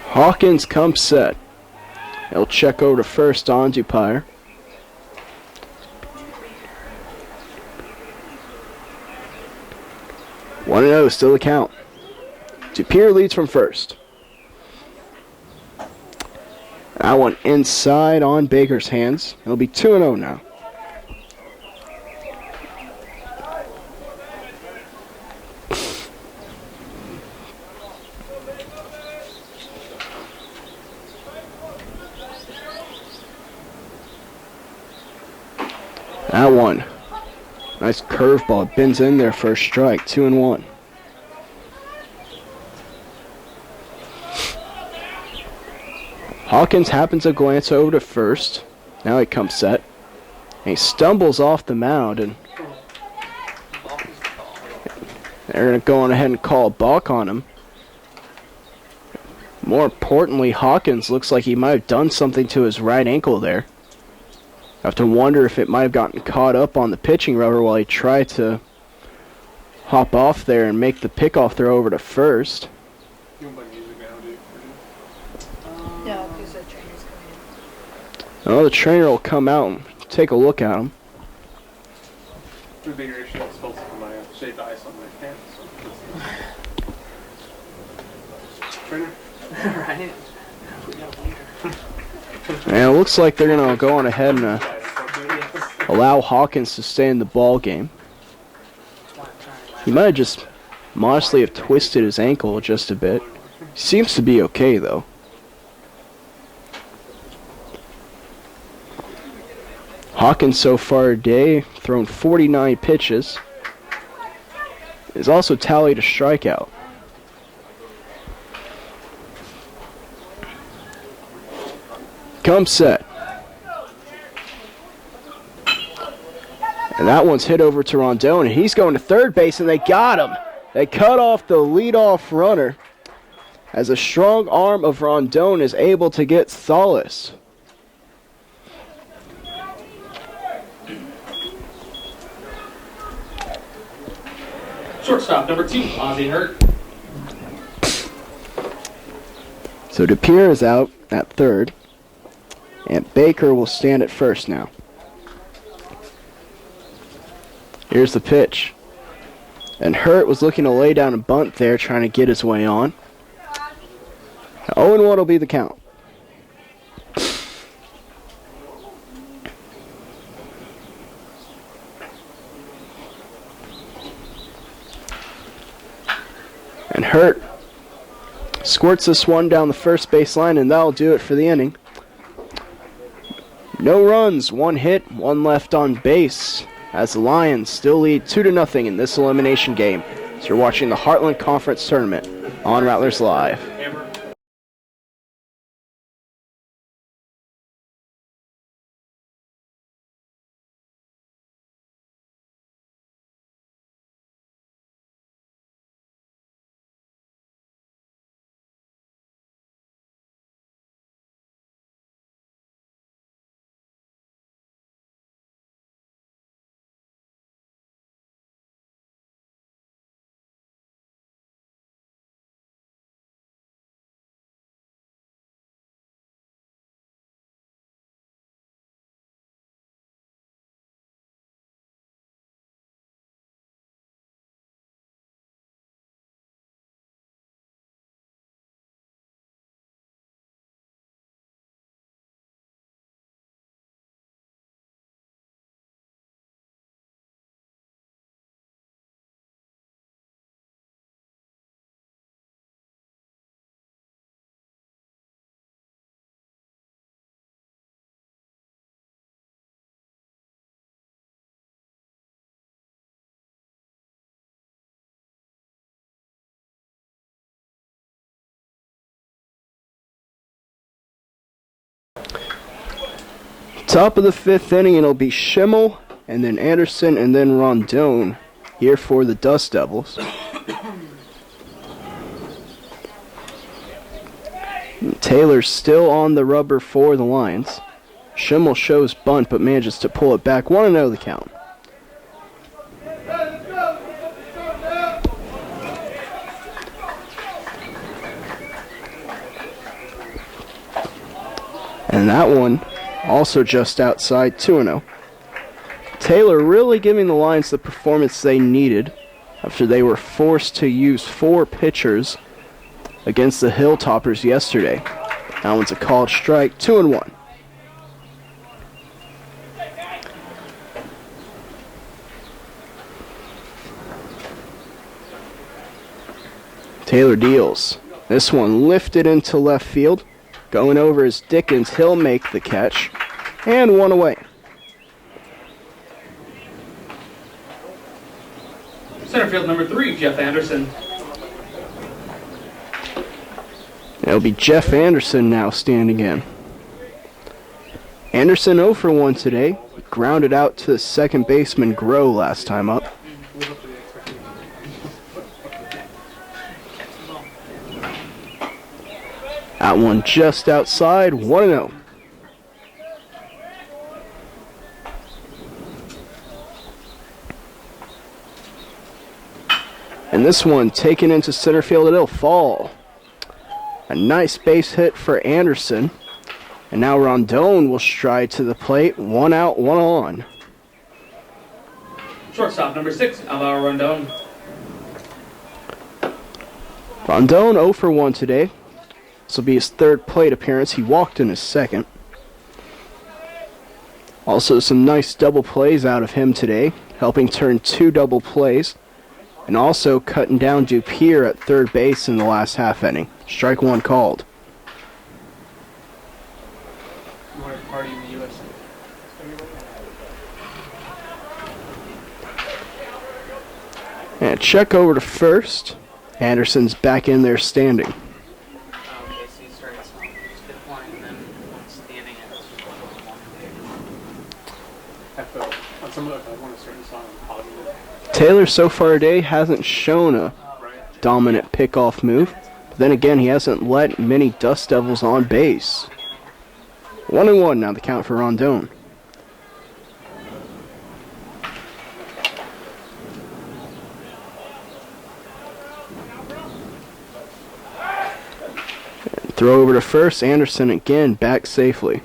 Hawkins comes set. He'll check over to first on Dupier. One 1-0, still the count. Dupier leads from first. That one inside on Baker's hands. It'll be 2-0 now. That one. Nice curveball. Bends in there for a strike. 2-1. Hawkins happens to glance over to first. Now he comes set. And he stumbles off the mound, and they're going to go on ahead and call a balk on him. More importantly, Hawkins looks like he might have done something to his right ankle there. I have to wonder if it might have gotten caught up on the pitching rubber while he tried to hop off there and make the pickoff throw over to first. You don't play music now, do you? Yeah, because the trainer's coming Oh, the trainer will come out and take a look at him. The bigger issue is supposed to put my shaved ice on my hands. So. Trainer? in. Right? And it looks like they're going to go on ahead and allow Hawkins to stay in the ball game. He might have just modestly have twisted his ankle just a bit. He seems to be okay, though. Hawkins so far today, thrown 49 pitches. Has also tallied a strikeout. Comes set. And that one's hit over to Rondon, and he's going to third base, and they got him. They cut off the leadoff runner as a strong arm of Rondon is able to get solace. Shortstop, number 2, Ozzie Hurt. So Dupier is out at third, and Baker will stand at first now. Here's the pitch. And Hurt was looking to lay down a bunt there, trying to get his way on. 0-1 will be the count. And Hurt squirts this one down the first baseline, and that'll do it for the inning. No runs, 1 hit, 1 left on base, as the Lions still lead 2-0 in this elimination game. So you're watching the Heartland Conference Tournament on Rattlers Live. Top of the 5th inning, it'll be Schimmel, and then Anderson, and then Rondon here for the Dust Devils. Taylor's still on the rubber for the Lions. Schimmel shows bunt, but manages to pull it back. 1-0 the count. And that one also just outside, 2-0. Taylor really giving the Lions the performance they needed after they were forced to use 4 pitchers against the Hilltoppers yesterday. That one's a called strike, 2-1. Taylor deals. This one lifted into left field. Going over is Dickens. He'll make the catch. And 1 away. Center field number 3, Jeff Anderson. It'll be Jeff Anderson now standing in. Anderson 0 for 1 today. Grounded out to the second baseman Groh last time up. That one just outside, 1-0. And this one taken into center field, it'll fall. A nice base hit for Anderson. And now Rondon will stride to the plate. 1 out, 1 on. Shortstop number 6, Alvaro Rondon. Rondon 0 for 1 today. This will be his 3rd plate appearance. He walked in his 2nd. Also some nice double plays out of him today, helping turn 2 double plays. And also cutting down Dupier at 3rd base in the last half inning. Strike 1 called. You want to party in the U.S. And check over to first. Anderson's back in there standing. Okay, so you start just get a point, and then once the inning ends, On some of the, I want to start this song positive. Taylor so far today hasn't shown a dominant pickoff move. But then again, he hasn't let many Dust Devils on base. 1-1 now the count for Rondon. Throw over to first. Anderson again back safely.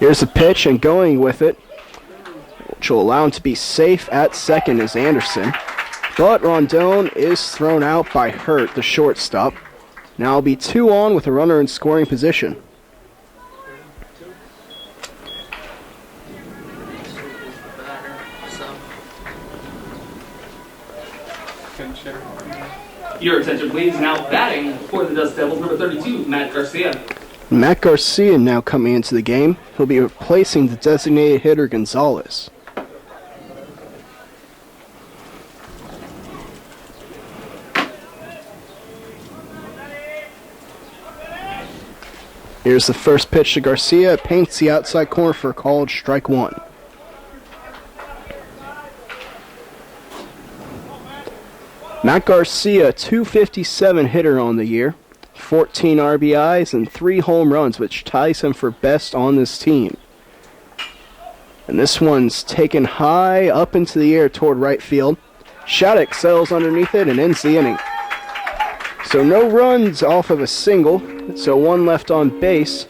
Here's the pitch, and going with it, which will allow him to be safe at second, is Anderson. But Rondon is thrown out by Hurt, the shortstop. Now it'll be 2 on with a runner in scoring position. Your attention, please. Now batting for the Dust Devils, number 32, Matt Garcia. Matt Garcia now coming into the game. He'll be replacing the designated hitter Gonzalez. Here's the first pitch to Garcia. Paints the outside corner for a called strike 1. Matt Garcia, 257 hitter on the year, 14 RBIs and 3 home runs, which ties him for best on this team. And this one's taken high up into the air toward right field. Shattuck settles underneath it and ends the inning. So no runs off of a single, so 1 left on base,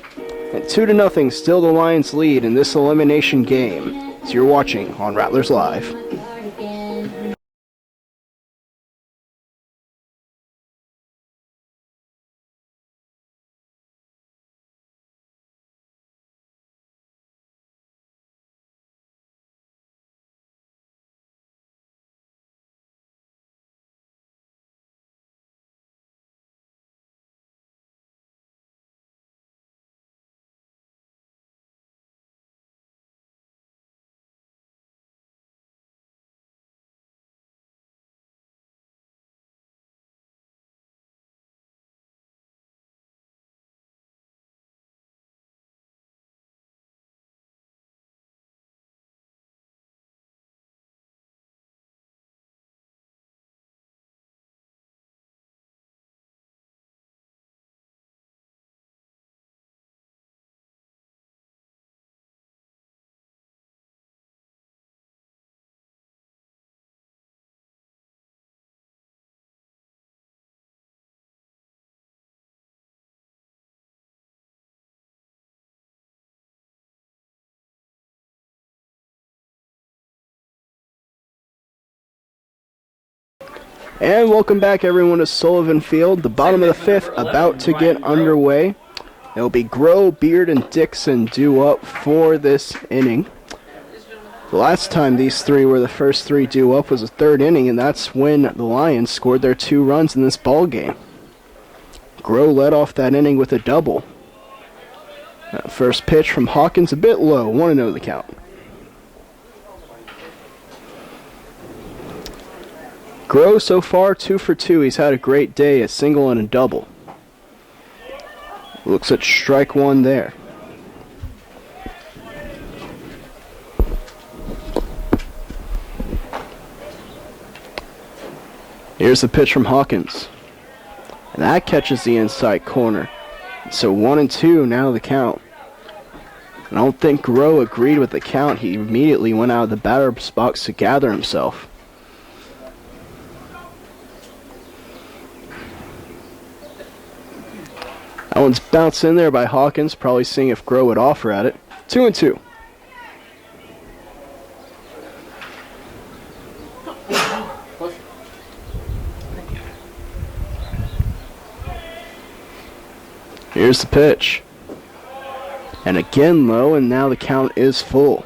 and 2-0 still the Lions lead in this elimination game. So you're watching on Rattlers Live. And welcome back, everyone, to Sullivan Field. The bottom of the fifth about to get underway. It'll be Grow, Beard, and Dixon due up for this inning. The last time these three were the first three due up was the third inning, and that's when the Lions scored their 2 runs in this ball game. Grow led off that inning with a double. That first pitch from Hawkins a bit low, 1-0 the count. Grow so far 2 for 2. He's had a great day, a single and a double. Looks at strike 1 there. Here's the pitch from Hawkins. And that catches the inside corner. So 1-2 now the count. I don't think Grow agreed with the count. He immediately went out of the batter's box to gather himself. That one's bounced in there by Hawkins, probably seeing if Grow would offer at it. 2-2. Here's the pitch. And again low, and now the count is full.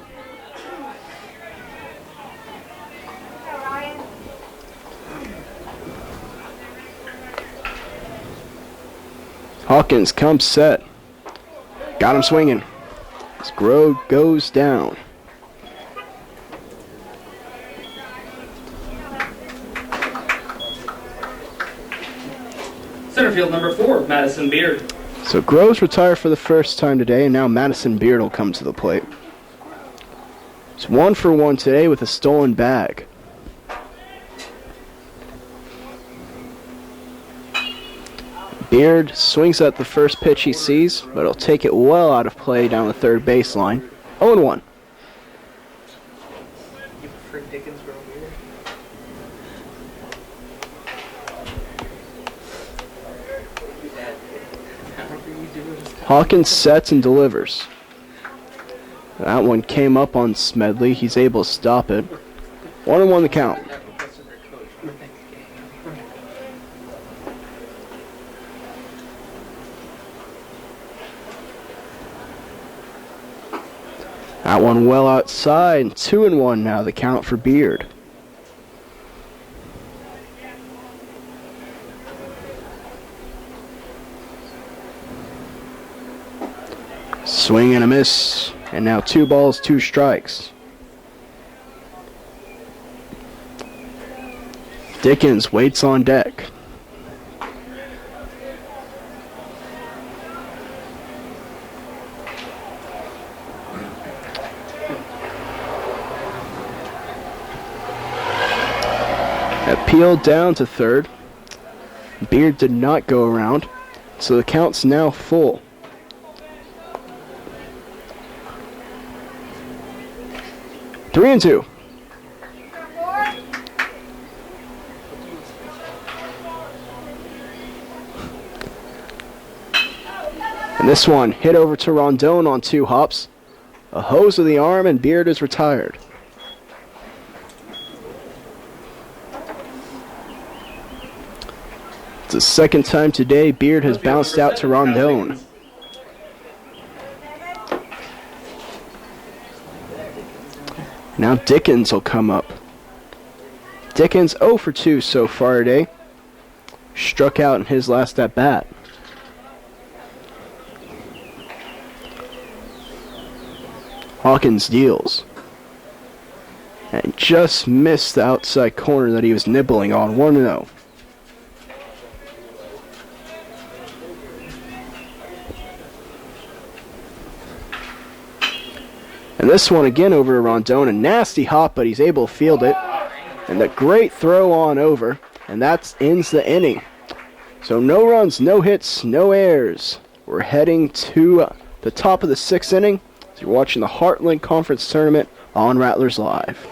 Hawkins comes set. Got him swinging. As Grow goes down. Center field number 4, Madison Beard. So Grow's retired for the first time today, and now Madison Beard will come to the plate. It's 1 for 1 today with a stolen bag. Beard swings at the first pitch he sees, but he'll take it well out of play down the third baseline. 0-1. You prefer Dickens or Beard? However you do it. Hawkins sets and delivers. That one came up on Smedley. He's able to stop it. 1-1 the count. That one well outside. 2-1 now the count for Beard. Swing and a miss. And now 2 balls, 2 strikes. Dickens waits on deck. Appealed down to third. Beard did not go around, so the count's now full. 3-2. And this one hit over to Rondon on 2 hops. A hose of the arm, and Beard is retired. It's the second time today Beard has bounced out to Rondon. Now Dickens will come up. Dickens 0 for 2 so far today. Struck out in his last at bat. Hawkins deals. And just missed the outside corner that he was nibbling on. 1-0. And this one again over to Rondon. A nasty hop, but he's able to field it. And a great throw on over. And that ends the inning. So no runs, no hits, no errors. We're heading to the top of the 6th inning. So you're watching the Heartland Conference Tournament on Rattlers Live.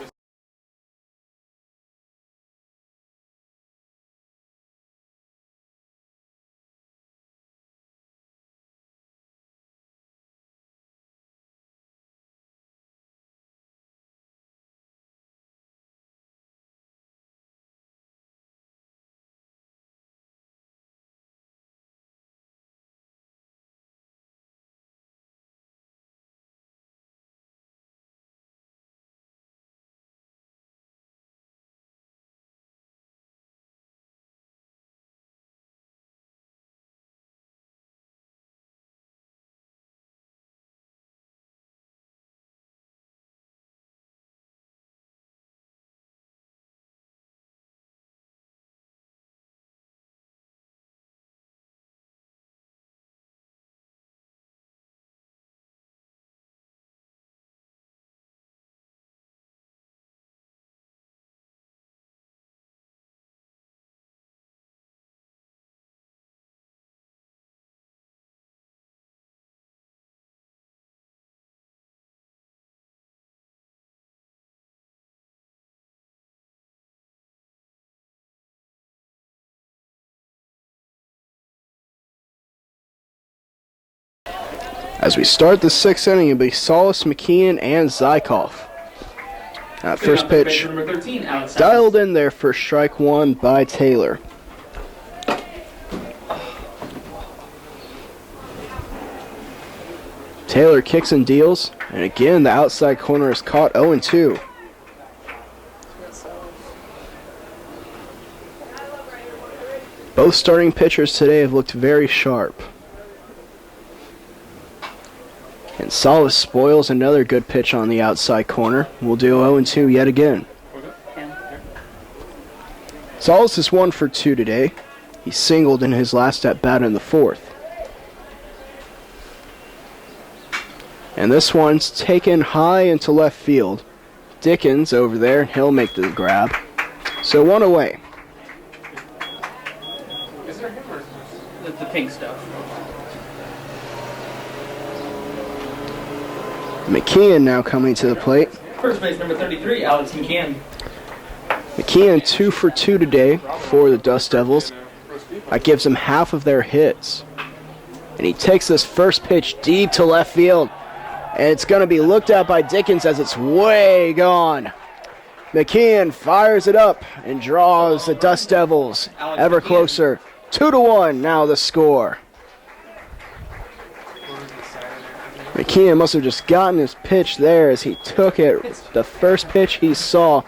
As we start the sixth inning, it'll be Solis, McKeon, and Zykov. First pitch Number 13, Alex dialed in there for strike one by Taylor. Taylor kicks and deals, and again the outside corner is caught 0-2. Both starting pitchers today have looked very sharp. And Solis spoils another good pitch on the outside corner. We'll do 0-2 yet again. Solis is 1 for 2 today. He singled in his last at bat in the fourth. And this one's taken high into left field. Dickens over there, he'll make the grab. So 1 away. Is there him or The pink stuff. McKeon now coming to the plate. First base number 33, Alex McCann. McKeon 2 for 2 today for the Dust Devils. That gives him half of their hits. And he takes this first pitch deep to left field. And it's going to be looked at by Dickens as it's way gone. McKeon fires it up and draws the Dust Devils ever closer. 2-1 now the score. McKeon must have just gotten his pitch there as he took it. The first pitch he saw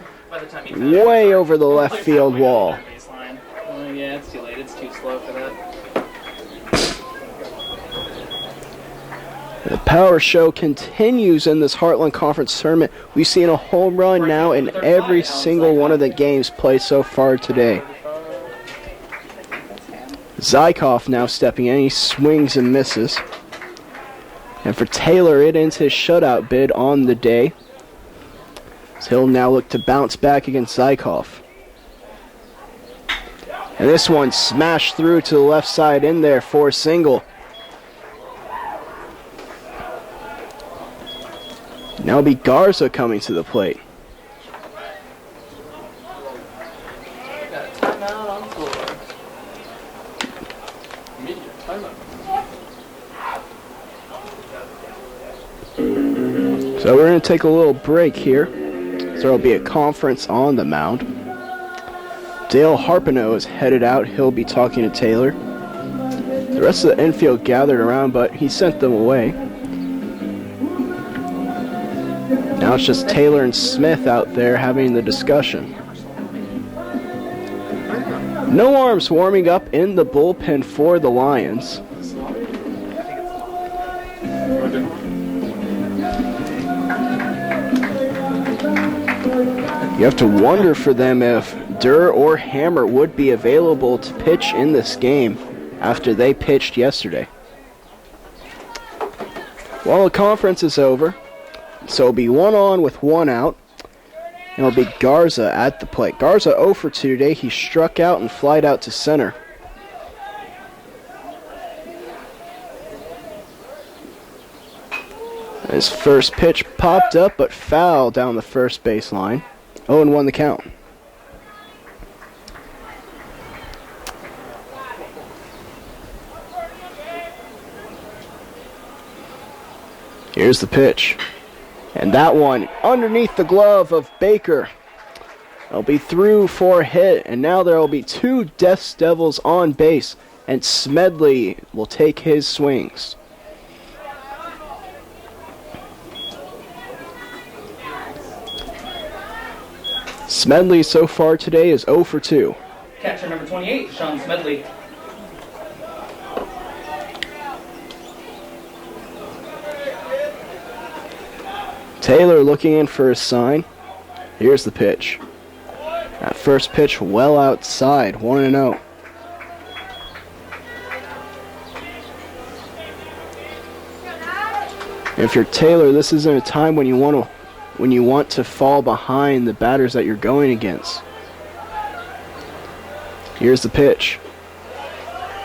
way over the left field wall. Yeah, it's too late. It's too slow for that. The power show continues in this Heartland Conference tournament. We've seen a home run now in every single one of the games played so far today. Zykov now stepping in. He swings and misses. And for Taylor, it ends his shutout bid on the day. So he'll now look to bounce back against Zykov. And this one smashed through to the left side in there for a single. Now it'll be Garza coming to the plate. So we're going to take a little break here. So there'll be a conference on the mound. Dale Harpino is headed out. He'll be talking to Taylor. The rest of the infield gathered around, but he sent them away. Now it's just Taylor and Smith out there having the discussion. No arms warming up in the bullpen for the Lions. You have to wonder for them if Durr or Hammer would be available to pitch in this game after they pitched yesterday. Well, the conference is over, so it'll be 1 on with 1 out. And it'll be Garza at the plate. Garza 0 for 2 today. He struck out and flied out to center. His first pitch popped up but foul down the first baseline. 0-1 the count. Here's the pitch. And that one underneath the glove of Baker. It'll be through for a hit. And now there will be 2 Death Devils on base. And Smedley will take his swings. Smedley so far today is 0 for 2. Catcher number 28, Sean Smedley. Taylor looking in for a sign. Here's the pitch. That first pitch well outside, 1-0. If you're Taylor, this isn't a time when you want to fall behind the batters that you're going against. Here's the pitch.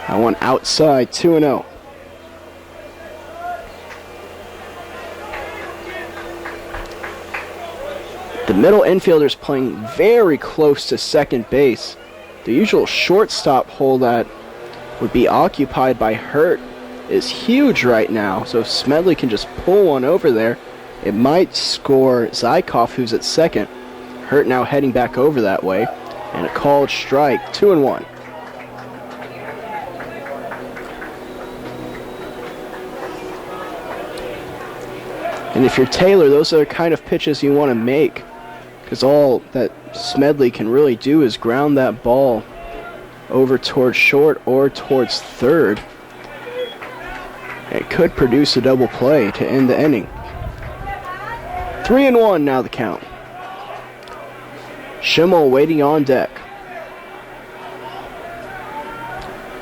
That one outside, 2-0. The middle infielder's playing very close to second base. The usual shortstop hole that would be occupied by Hurt is huge right now, so if Smedley can just pull one over there, it might score Zykov, who's at second. Hurt now heading back over that way, and a called strike, 2-1. And if you're Taylor, those are the kind of pitches you want to make, because all that Smedley can really do is ground that ball over towards short or towards third. It could produce a double play to end the inning. 3-1 now the count. Schimmel waiting on deck.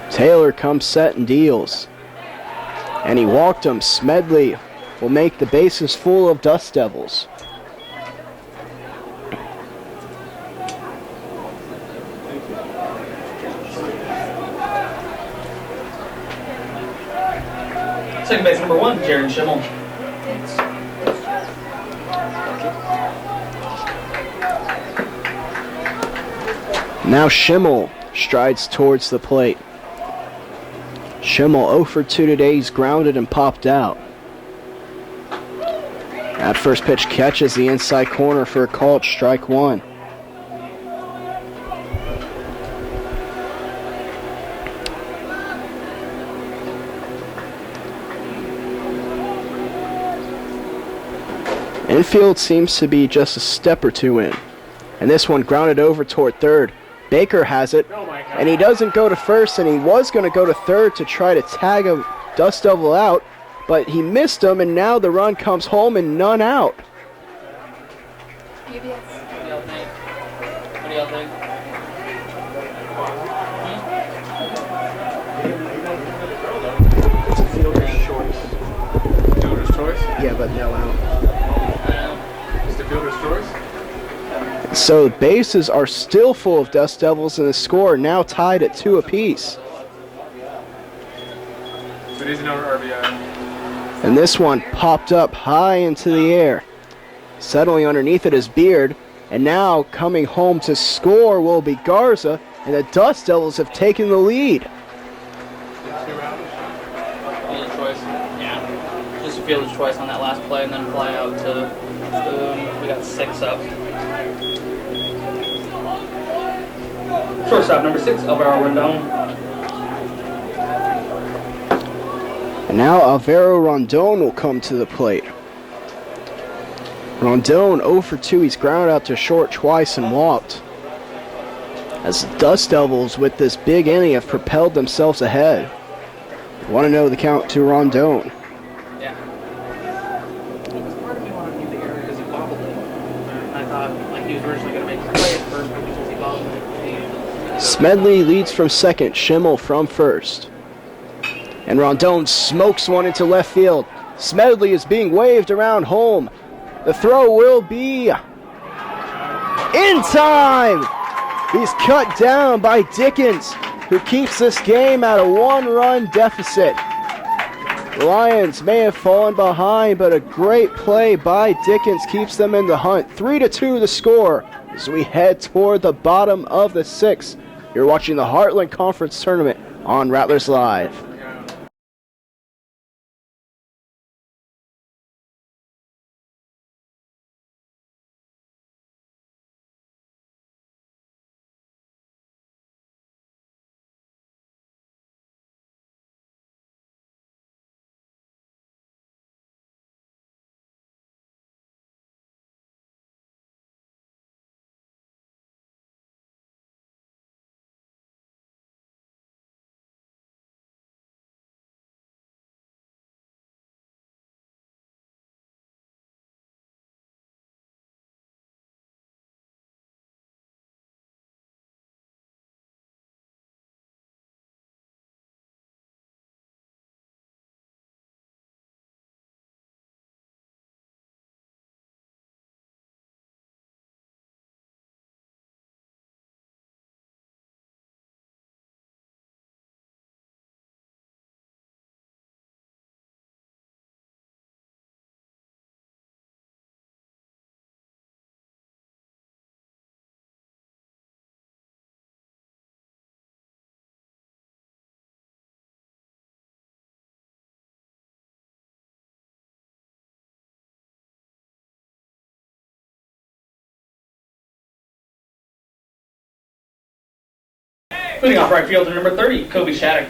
Taylor comes set and deals. And he walked him. Smedley will make the bases full of Dust Devils. Second base number 1, Jaron Schimmel. Now Schimmel strides towards the plate. Schimmel 0 for 2 today. He's grounded and popped out. That first pitch catches the inside corner for a called strike 1. Infield seems to be just a step or two in. And this one grounded over toward third. Baker has it, and he doesn't go to first, and he was going to go to third to try to tag a Dust Devil out, but he missed him, and now the run comes home and none out. What do y'all think? What do y'all think? It's a fielder's choice. Fielder's choice? Yeah, but no out. It's the fielder's choice? So the bases are still full of Dust Devils, and the score now tied at 2 apiece. So it is another RBI. And this one popped up high into the air. Settling underneath it is Beard, and now coming home to score will be Garza, and the Dust Devils have taken the lead. Fielder's choice. Yeah. Just a fielder's choice on that last play, and then fly out to Boone. We got 6 up. Shortstop number 6, Alvaro Rondon. And now Alvaro Rondon will come to the plate. Rondon 0 for 2. He's grounded out to short twice and walked. As the Dust Devils with this big inning have propelled themselves ahead. Want to know the count to Rondon. Yeah. Part of me wanted to do the error because he bobbled it. And I thought like he was originally going to make the play at first, but because he bobbled it, Smedley leads from second, Schimmel from first. And Rondon smokes one into left field. Smedley is being waved around home. The throw will be in time. He's cut down by Dickens, who keeps this game at a 1-run deficit. The Lions may have fallen behind, but a great play by Dickens keeps them in the hunt. 3-2 the score as we head toward the bottom of the 6th. You're watching the Heartland Conference Tournament on Rattlers Live. Leading off right fielder number 30, Kobe Shattuck.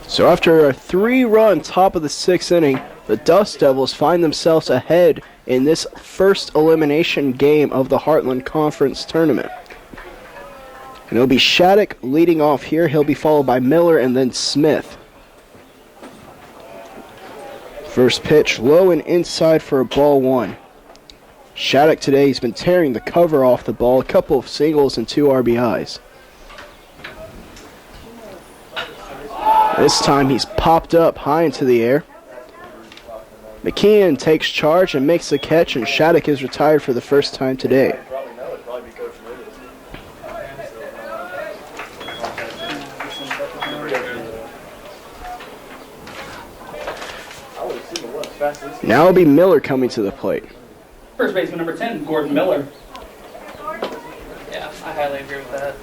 So after a 3-run top of the 6th inning, the Dust Devils find themselves ahead in this first elimination game of the Heartland Conference Tournament. And it'll be Shattuck leading off here. He'll be followed by Miller and then Smith. First pitch, low and inside for a ball 1. Shattuck today, he's been tearing the cover off the ball, a couple of singles and 2 RBIs. This time he's popped up high into the air. McKeon takes charge and makes the catch, and Shattuck is retired for the first time today. Now it'll be Miller coming to the plate. First baseman number 10, Gordon Miller. Yeah, I highly agree with that.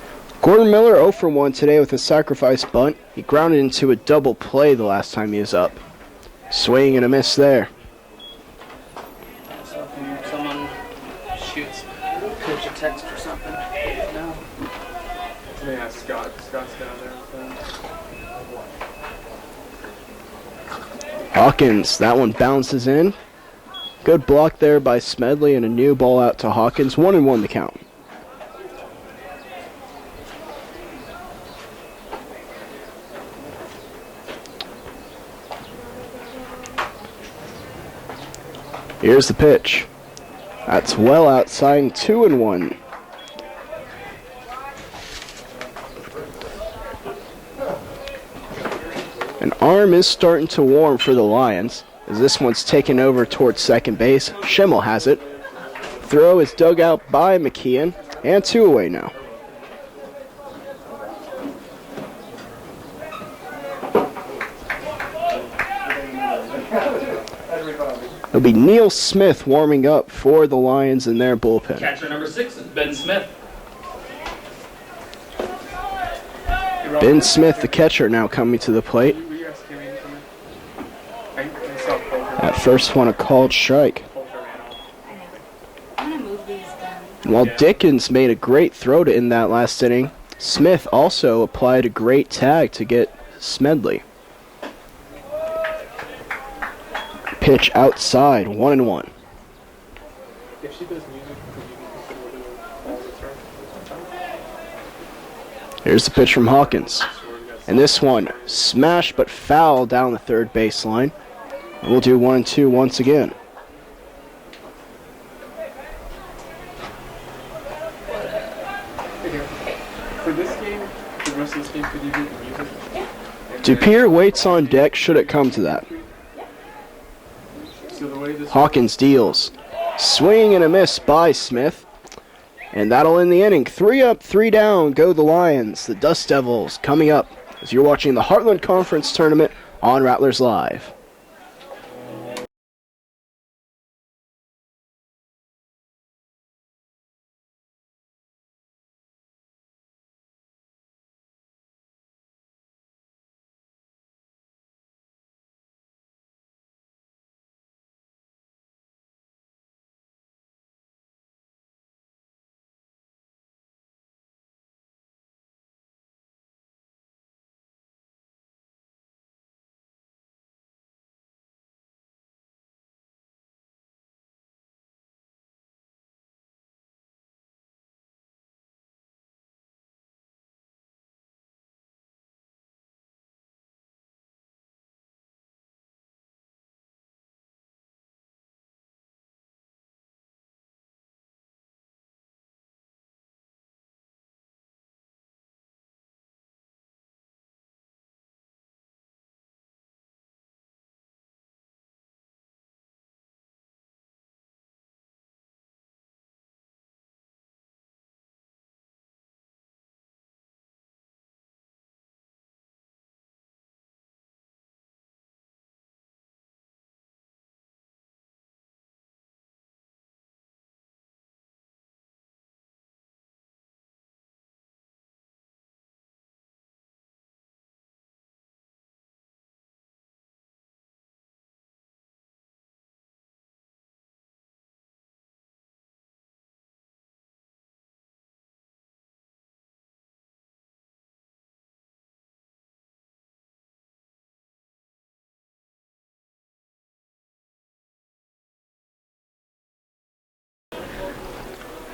Gordon Miller 0 for 1 today with a sacrifice bunt. He grounded into a double play the last time he was up. Swing and a miss there. So if someone shoots coach a text or something, no. Yeah, Scott's down there. Hawkins, that one bounces in. Good block there by Smedley and a new ball out to Hawkins. 1-1 the count. Here's the pitch. That's well outside, 2-1. An arm is starting to warm for the Lions, as this one's taken over towards second base. Schimmel has it. Throw is dug out by McKeon, and 2 away now. It'll be Neil Smith warming up for the Lions in their bullpen. Catcher number 6 is Ben Smith. Ben Smith, the catcher, now coming to the plate. That first one a called strike. And while Dickens made a great throw to end that last inning, Smith also applied a great tag to get Smedley. Pitch outside, 1-1. If she does music, could you consider all this, right? Here's the pitch from Hawkins. And this one, smash but foul down the third baseline. And we'll do 1-2 once again. For this game, the rest of this game, could you do the music? Dupier waits on deck should it come to that. So the way this Hawkins deals. Swing and a miss by Smith. And that'll end the inning. 3 up, 3 down go the Lions. The Dust Devils coming up as you're watching the Heartland Conference Tournament on Rattlers Live.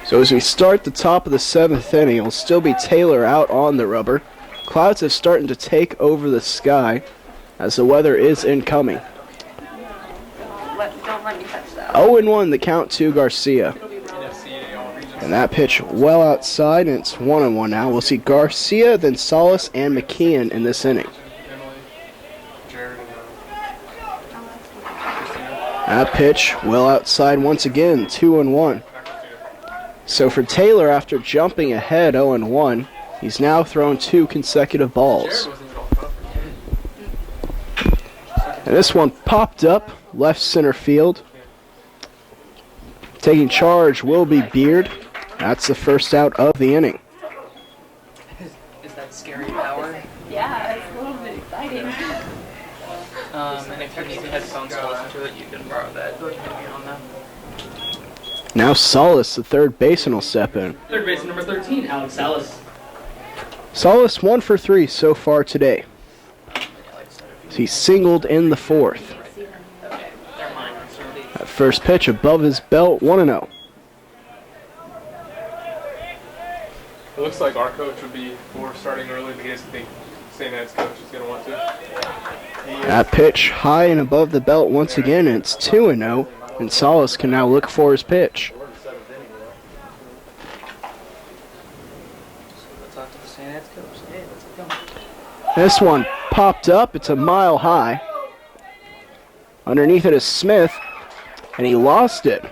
So as we start the top of the 7th inning, it'll still be Taylor out on the rubber. Clouds have started to take over the sky as the weather is incoming. Don't let me touch that. 0-1 the count to Garcia. And that pitch well outside, and it's 1-1 now. We'll see Garcia, then Salas, and McKeon in this inning. That pitch well outside once again, 2-1. So for Taylor, after jumping ahead 0-1, he's now thrown 2 consecutive balls. And this one popped up, left center field. Taking charge will be Beard. That's the first out of the inning. Is that scary power? Yeah, it's a little bit exciting. And if you need headphones to listen to it, you can borrow that. On that. Now Salas, the third baseman, will step in. Third baseman number 13, Alex Salas. Salas 1 for 3 so far today. He singled in the 4th. That first pitch above his belt, 1-0. It looks like our coach would be for starting early, but he doesn't think St. Ed's coach is going to want to. That pitch high and above the belt once again, and it's 2-0, and Salas can now look for his pitch. Talk to the St. Ed's coach. Hey, let's go. This one popped up, it's a mile high. Underneath it is Smith, and he lost it.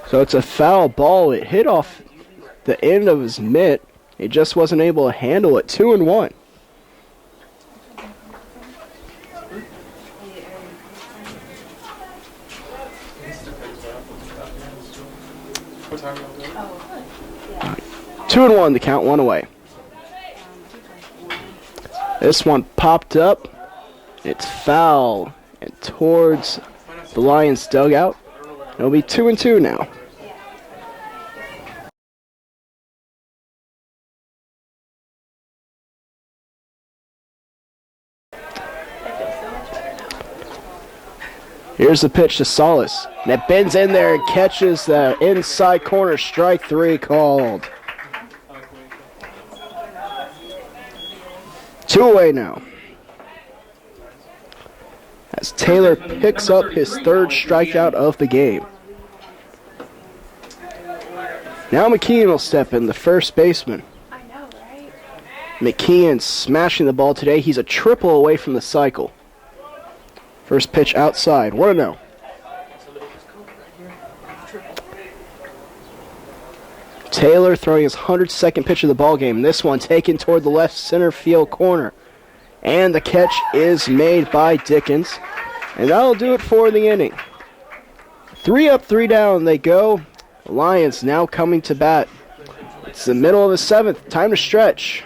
So it's a foul ball. It hit off the end of his mitt. He just wasn't able to handle it. 2-1. What time are you doing? 2-1, the count, 1 away. This one popped up. It's foul and towards the Lions dugout. It'll be 2-2 now. Here's the pitch to Salas. And it bends in there and catches the inside corner. Strike 3 called. 2 away now. As Taylor picks up his 3rd strikeout of the game. Now McKeon will step in, the first baseman. I know, right? McKeon smashing the ball today. He's a triple away from the cycle. First pitch outside, 1-0. Taylor throwing his 102nd pitch of the ball game. This one taken toward the left center field corner. And the catch is made by Dickens. And that'll do it for the inning. 3 up, 3 down they go. The Lions now coming to bat. It's the middle of the 7th. Time to stretch.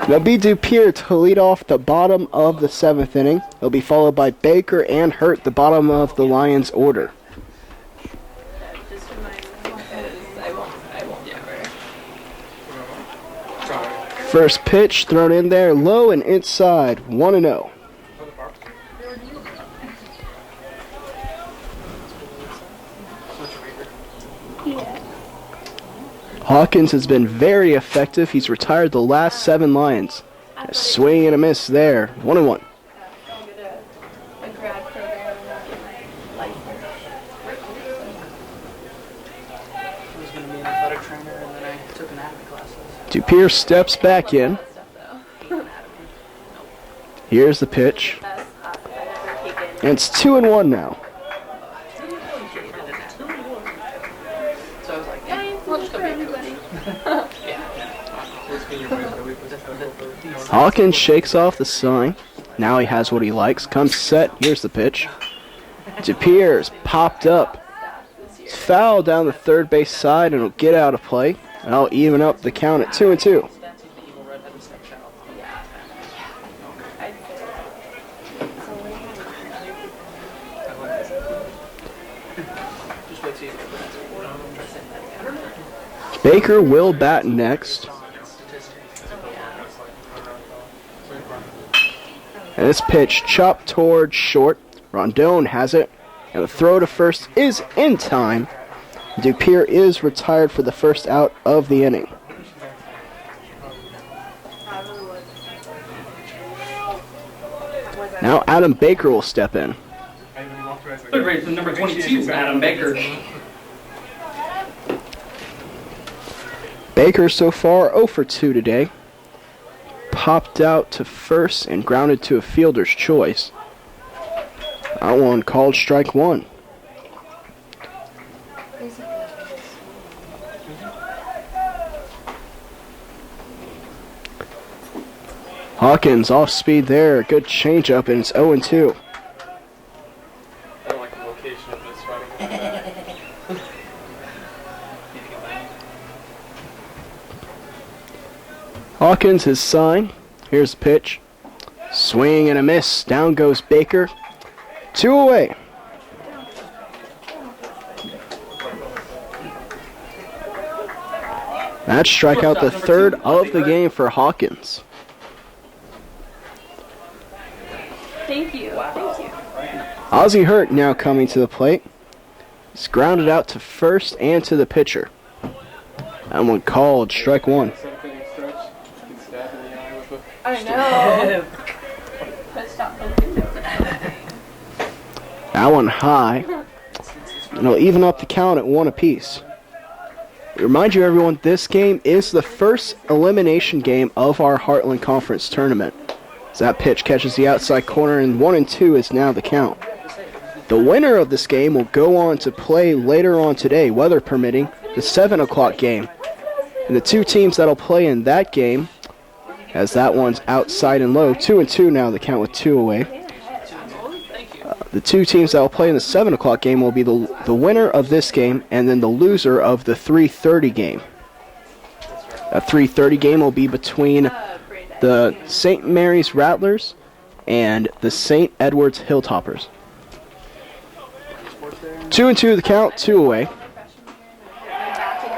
It'll be Dupier to lead off the bottom of the 7th inning. It'll be followed by Baker and Hurt, the bottom of the Lions order. Just remind me. I won't. Yeah, right. First pitch thrown in there, low and inside, 1-0. Yeah. Hawkins has been very effective. He's retired the last 7 Lions. A swing and a miss there, 1-1. I'll get a grad program and I'll get my license. I was going to be an athletic trainer, and then I took anatomy classes. Dupier steps back in. Stuff though. Hate anatomy. Here's the pitch. Best class I've ever taken. And it's 2-1 now. Hated anatomy. So I was like, yeah, Science we'll is just for go be a everybody. coach. Yeah. Hawkins shakes off the sign. Now he has what he likes. Comes set. Here's the pitch. Dupier's popped up. It's foul down the third base side and it'll get out of play. And I'll even up the count at 2-2. That's the evil redheaded stepchild. Yeah. I'd say that. So Just wait till you get the next one. Baker will bat next. And this pitch chopped towards short. Rondon has it. And the throw to first is in time. Dupier is retired for the first out of the inning. Now Adam Baker will step in. Third baseman number 22, Adam Baker. Baker so far 0 for 2 today. Popped out to first and grounded to a fielder's choice. That one called strike 1. Hawkins off speed there. Good changeup, and it's 0-2. I don't like the location of this fighting. Hawkins his sign. Here's the pitch. Swing and a miss. Down goes Baker. 2 away. That strikeout the third of the game for Hawkins. thank you. Thank you. Ozzie Hurt now coming to the plate. He's grounded out to first and to the pitcher. That one called strike 1. Something stretch. Get stabbed in the eye with a I know. But stop poking. That one high. And it'll even up the count at 1 apiece. Remind you, everyone, this game is the first elimination game of our Heartland Conference tournament. As that pitch catches the outside corner, and 1-2 is now the count. The winner of this game will go on to play later on today, weather permitting, the 7 o'clock game. And the 2 teams that'll play in that game, as that one's outside and low, 2-2 now, the count with 2 away. The 2 teams that will play in the 7 o'clock game will be the winner of this game and then the loser of the 3:30 game. That 3:30 game will be between the St. Mary's Rattlers and the St. Edward's Hilltoppers. 2-2 the count, 2 away.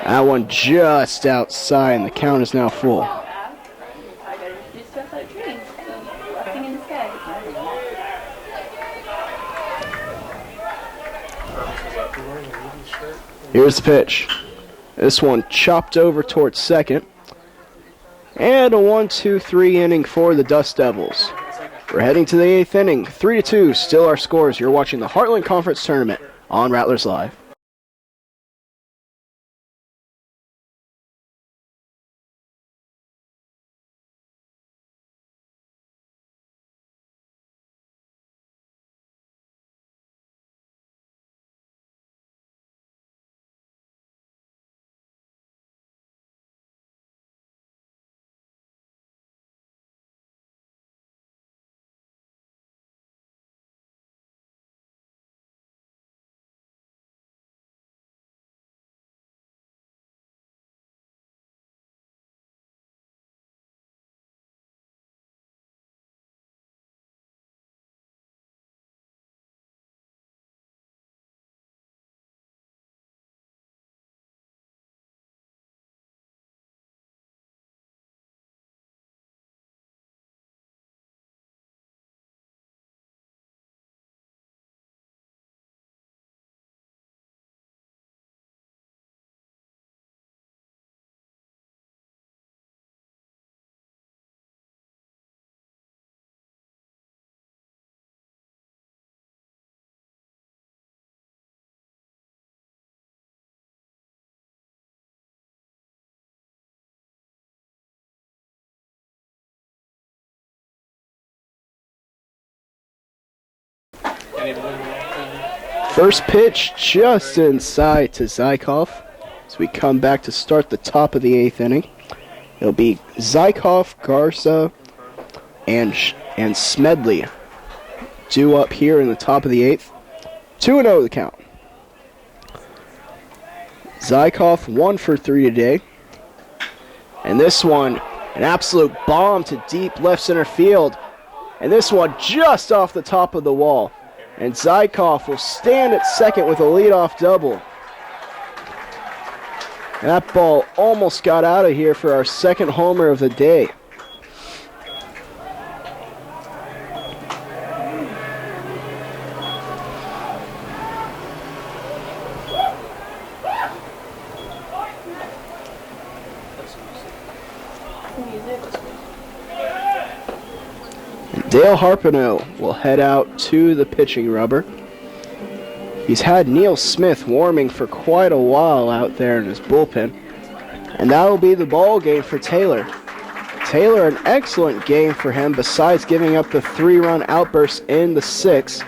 That one just outside, and the count is now full. I got introduced to athletic training. Blessing in disguise. Here's the pitch. This one chopped over towards second. And a 1-2-3 inning for the Dust Devils. We're heading to the 8th inning. 3-2, still our scores. You're watching the Heartland Conference Tournament on Rattlers Live. need to win the ball. First pitch just inside to Zykov as we come back to start the top of the 8th inning. It'll be Zykov, Garza, and Smedley due up here in the top of the 8th. 2-0 the count. Zykov 1 for 3 today. And this one, an absolute bomb to deep left center field. And this one just off the top of the wall. And Zykov will stand at second with a leadoff double. And that ball almost got out of here for our second homer of the day. Dale Harpino will head out to the pitching rubber. He's had Neil Smith warming for quite a while out there in his bullpen. And that will be the ball game for Taylor. Taylor, an excellent game for him besides giving up the 3-run outburst in the 6th.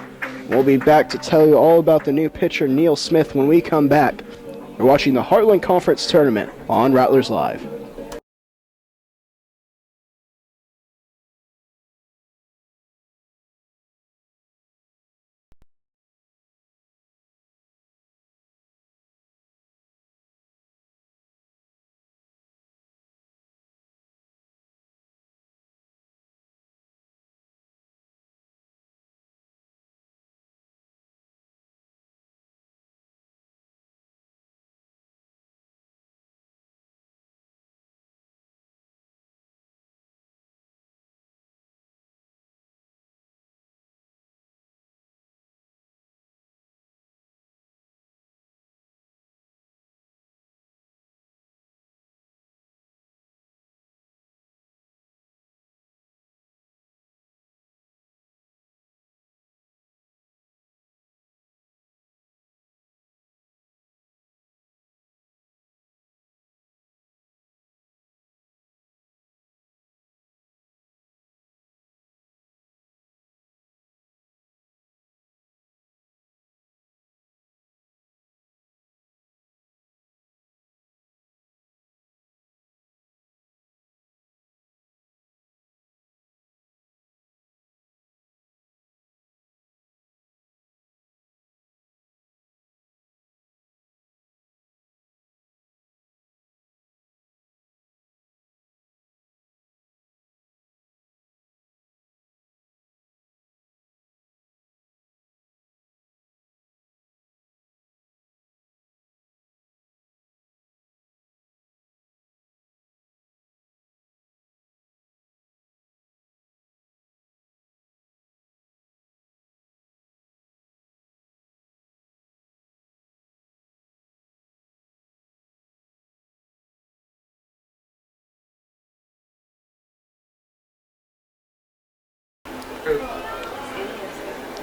We'll be back to tell you all about the new pitcher Neil Smith when we come back. You're watching the Heartland Conference Tournament on Rattlers Live.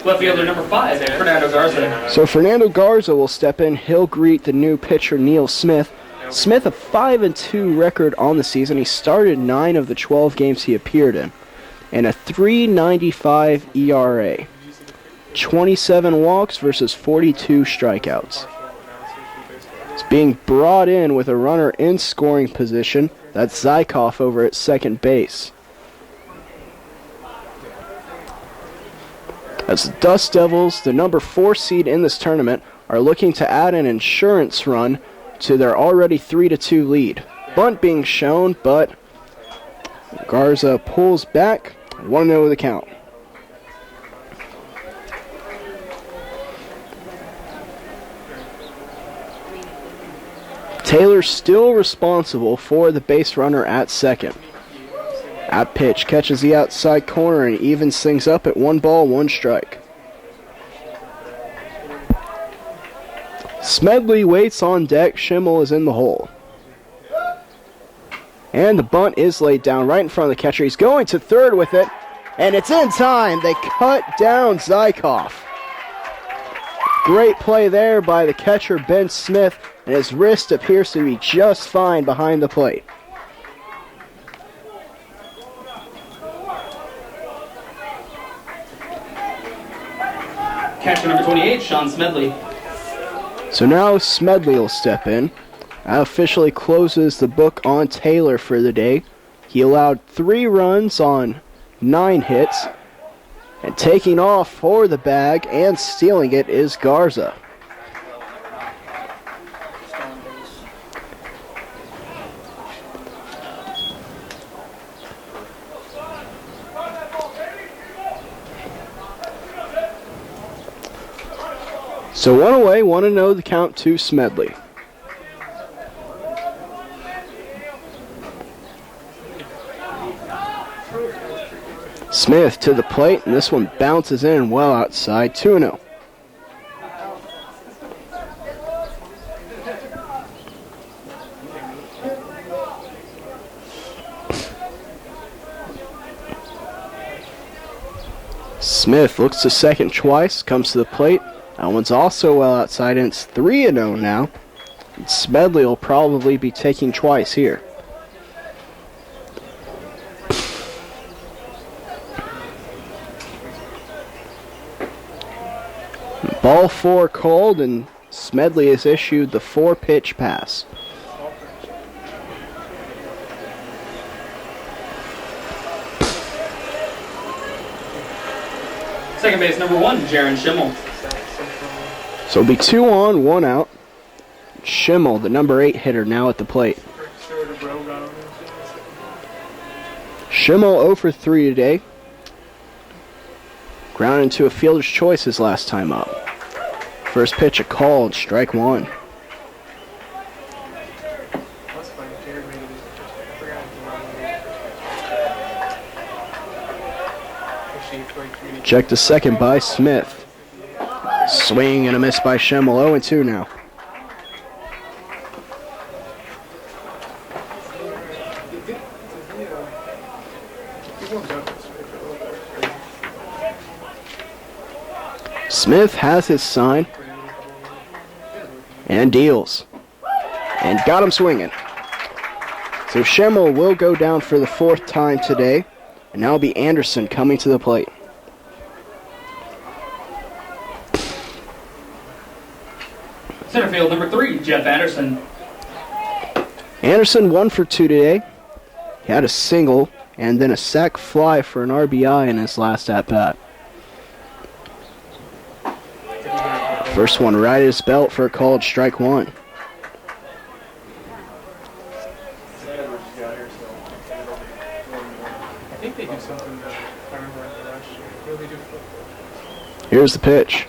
Left fielder number 5, Fernando Garza. So Fernando Garza will step in. He'll greet the new pitcher Neil Smith. Smith a 5-2 record on the season. He started 9 of the 12 games he appeared in. And a .395 ERA. 27 walks versus 42 strikeouts. He's being brought in with a runner in scoring position. That's Zykov over at second base. As the Dust Devils, the number 4 seed in this tournament, are looking to add an insurance run to their already 3-2 lead. Bunt being shown, but Garza pulls back. 1-0 the count. Taylor still responsible for the base runner at second. At pitch, catches the outside corner and evens things up at 1 ball, 1 strike. Smedley waits on deck. Schimmel is in the hole. And the bunt is laid down right in front of the catcher. He's going to third with it, and it's in time. They cut down Zykov. Great play there by the catcher, Ben Smith, and his wrist appears to be just fine behind the plate. Catcher number 28, Sean Smedley. So now Smedley will step in. That officially closes the book on Taylor for the day. He allowed 3 runs on 9 hits. And taking off for the bag and stealing it is Garza. So 1 away, 1-0 the count to Smedley. Smith to the plate, and this one bounces in well outside, 2-0. Smith looks to second twice, comes to the plate. That one's also well outside, and it's 3-0 now. And Smedley will probably be taking twice here. Ball 4 called, and Smedley has issued the 4-pitch pass. Second base number 1, Jaron Schimmel. So it'll be 2 on, 1 out. Schimmel, the number 8 hitter, now at the plate. Schimmel 0 for 3 today. Ground into a fielder's choice his last time up. First pitch a called, strike 1. Check the second by Smith. Swing and a miss by Schimmel, 0-2 now. Smith has his sign and deals and got him swinging. So Schimmel will go down for the 4th time today, and now it'll be Anderson coming to the plate. Center field number 3, Jeff Anderson. Anderson 1 for 2 today. He had a single and then a sac fly for an RBI in his last at-bat. First one right at his belt for a called strike 1. I think they do something that I remember last year. What do they do? Here's the pitch.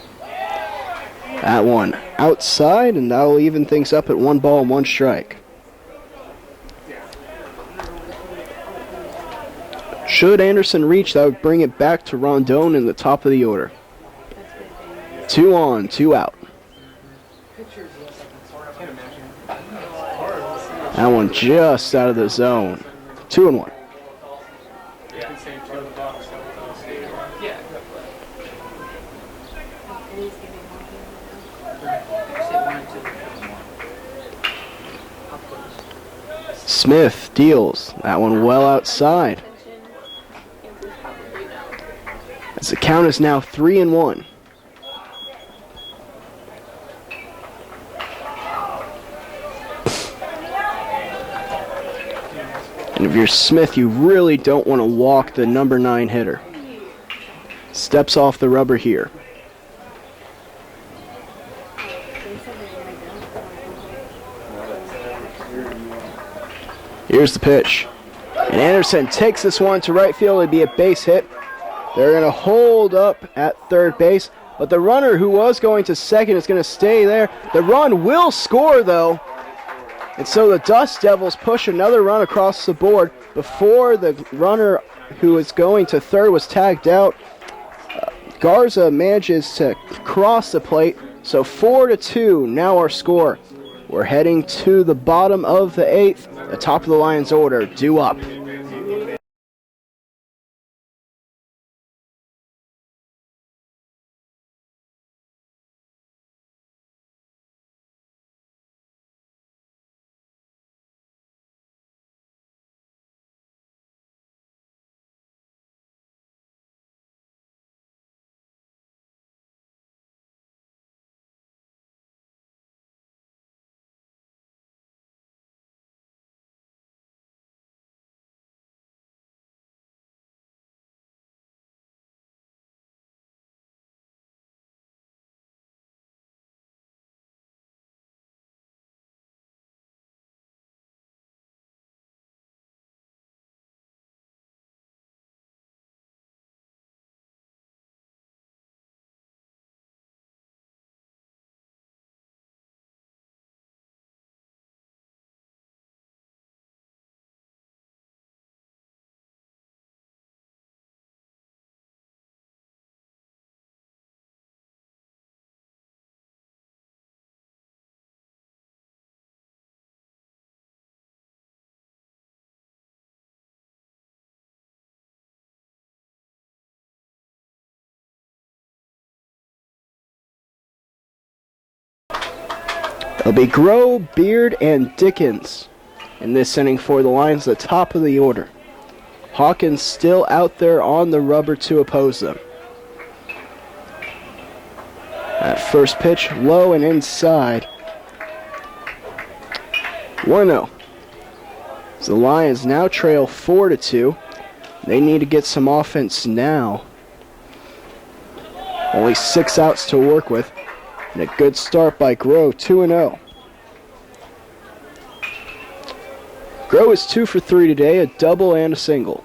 That one outside, and that'll even things up at 1 ball and 1 strike. Should Anderson reach, that would bring it back to Rondon in the top of the order. 2 on, 2 out. That one just out of the zone. 2-1. Smith deals. That one well outside. As the count is now 3-1. And if you're Smith, you really don't want to walk the number 9 hitter. Steps off the rubber here. Here's the pitch. And Anderson takes this one to right field. It'd be a base hit. They're going to hold up at third base. But the runner who was going to second is going to stay there. The run will score, though. And so the Dust Devils push another run across the board before the runner who was going to third was tagged out. Garza manages to cross the plate. So 4-2, now our score. We're heading to the bottom of the 8th. The top of the Lions order due up. It'll be Grow, Beard, and Dickens in this inning for the Lions, the top of the order. Hawkins still out there on the rubber to oppose them. That first pitch, low and inside. 1-0. So the Lions now trail 4-2. They need to get some offense now. Only 6 outs to work with. And a good start by Grow, 2-0. Grow is 2 for 3 today, a double and a single.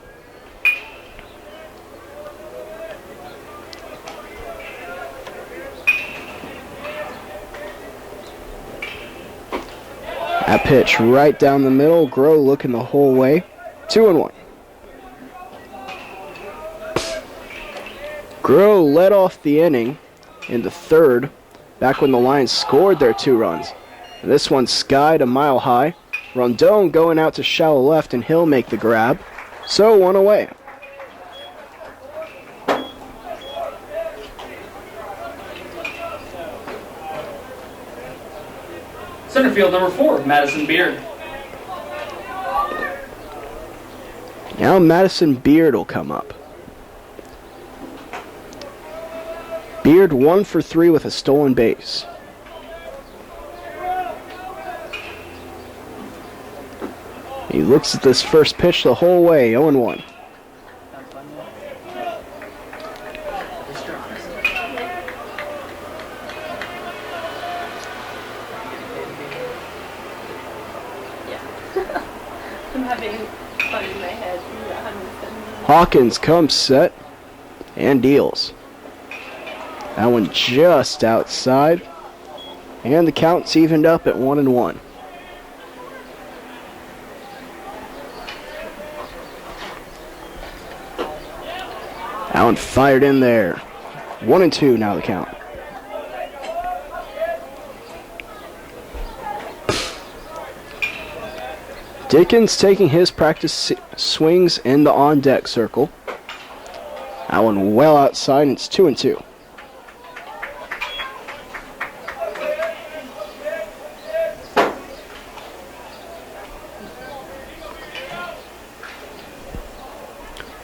That pitch right down the middle. Grow looking the whole way. 2-1. Grow led off the inning in the third, back when the Lions scored their 2 runs. And this one skied a mile high. Rondon going out to shallow left, and he'll make the grab. So 1 away. Center field number 4, Madison Beard. Now Madison Beard will come up. Beard 1 for 3 with a stolen base. He looks at this first pitch the whole way, 0-1. I'm having fun in my head. Hawkins comes set and deals. That one just outside. And the count's evened up at 1-1. That one fired in there. 1-2 now the count. Dickens taking his practice swings in the on-deck circle. That one well outside, and it's 2-2.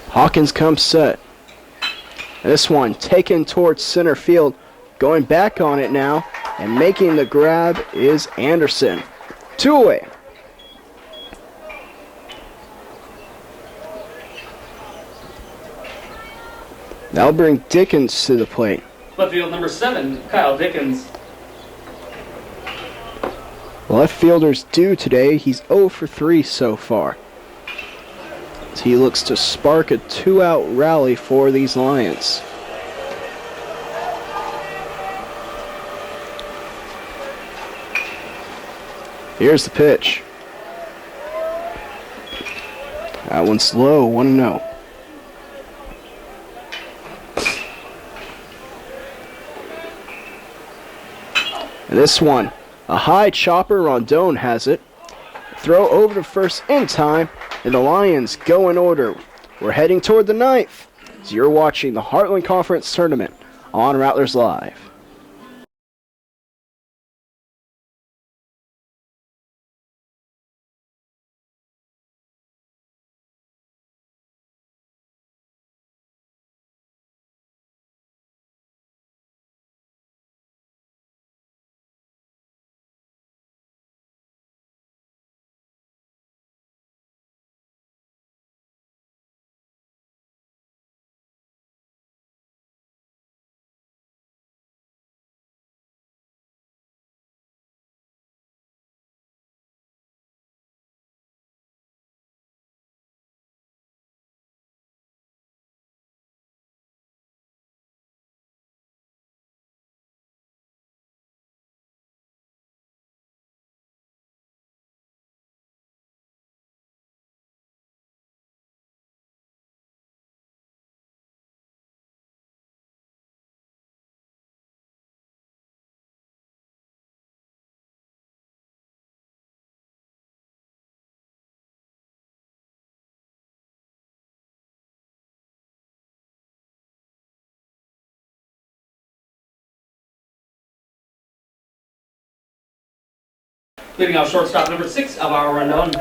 Hawkins comes set. This one taken towards center field. Going back on it now, and making the grab is Anderson. 2 away. That'll bring Dickens to the plate. Left field number 7, Kyle Dickens. Left fielder's due today. He's 0 for 3 so far. As he looks to spark a 2-out rally for these Lions. Here's the pitch. That one's low, 1-0. And this one, a high chopper. Rondon has it. Throw over to first in time, and the Lions go in order. We're heading toward the 9th. So you're watching the Heartland Conference Tournament on Rattlers Live. Leading off shortstop number 6, Alvaro Rondon.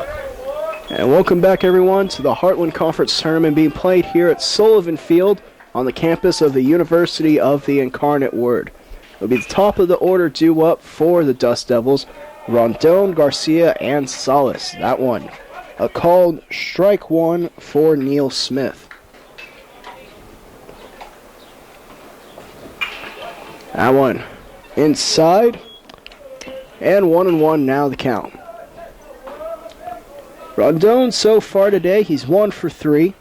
And welcome back, everyone, to the Heartland Conference Tournament being played here at Sullivan Field on the campus of the University of the Incarnate Word. It'll be the top of the order due up for the Dust Devils, Rondon, Garcia, and Salas. That one, a called strike one for Neil Smith. That one inside, and 1-1 now the count. Rondon so far today, he's 1 for 3.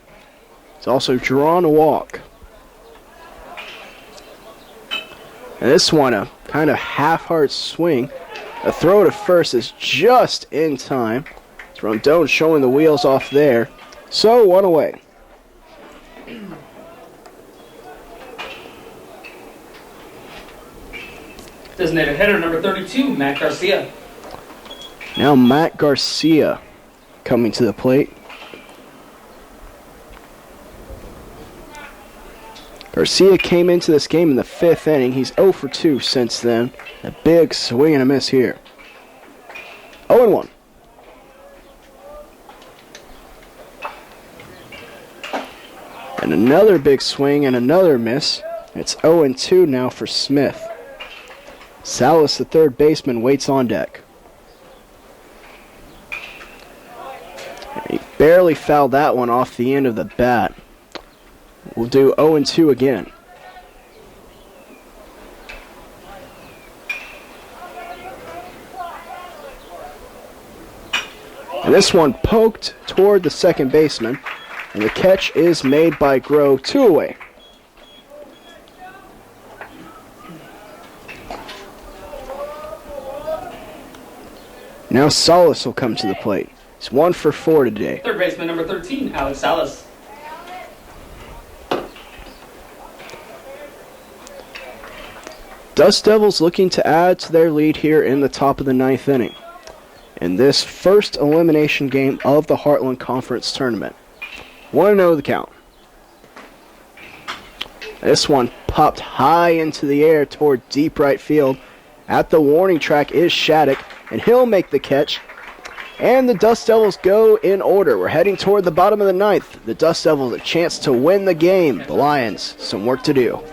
He's also drawn a walk. And this one, a kind of half-heart swing. A throw to first is just in time. It's Rondon showing the wheels off there. So, 1 away. Designated hitter number 32, Matt Garcia. Now Matt Garcia coming to the plate. Garcia came into this game in the 5th inning. He's 0 for 2 since then. A big swing and a miss here. 0-1. And another big swing and another miss. It's 0-2 now for Smith. Salas, the third baseman, waits on deck. He barely fouled that one off the end of the bat. We'll do 0-2 again. And this one poked toward the second baseman, and the catch is made by Groh, 2 away. Now Salas will come to the plate. He's 1 for 4 today. Third baseman number 13, Alex Salas. Dust Devils looking to add to their lead here in the top of the 9th inning in this first elimination game of the Heartland Conference Tournament. 1-0 the count. This one popped high into the air toward deep right field. At the warning track is Shattuck, and he'll make the catch. And the Dust Devils go in order. We're heading toward the bottom of the 9th. The Dust Devils a chance to win the game. The Lions, some work to do.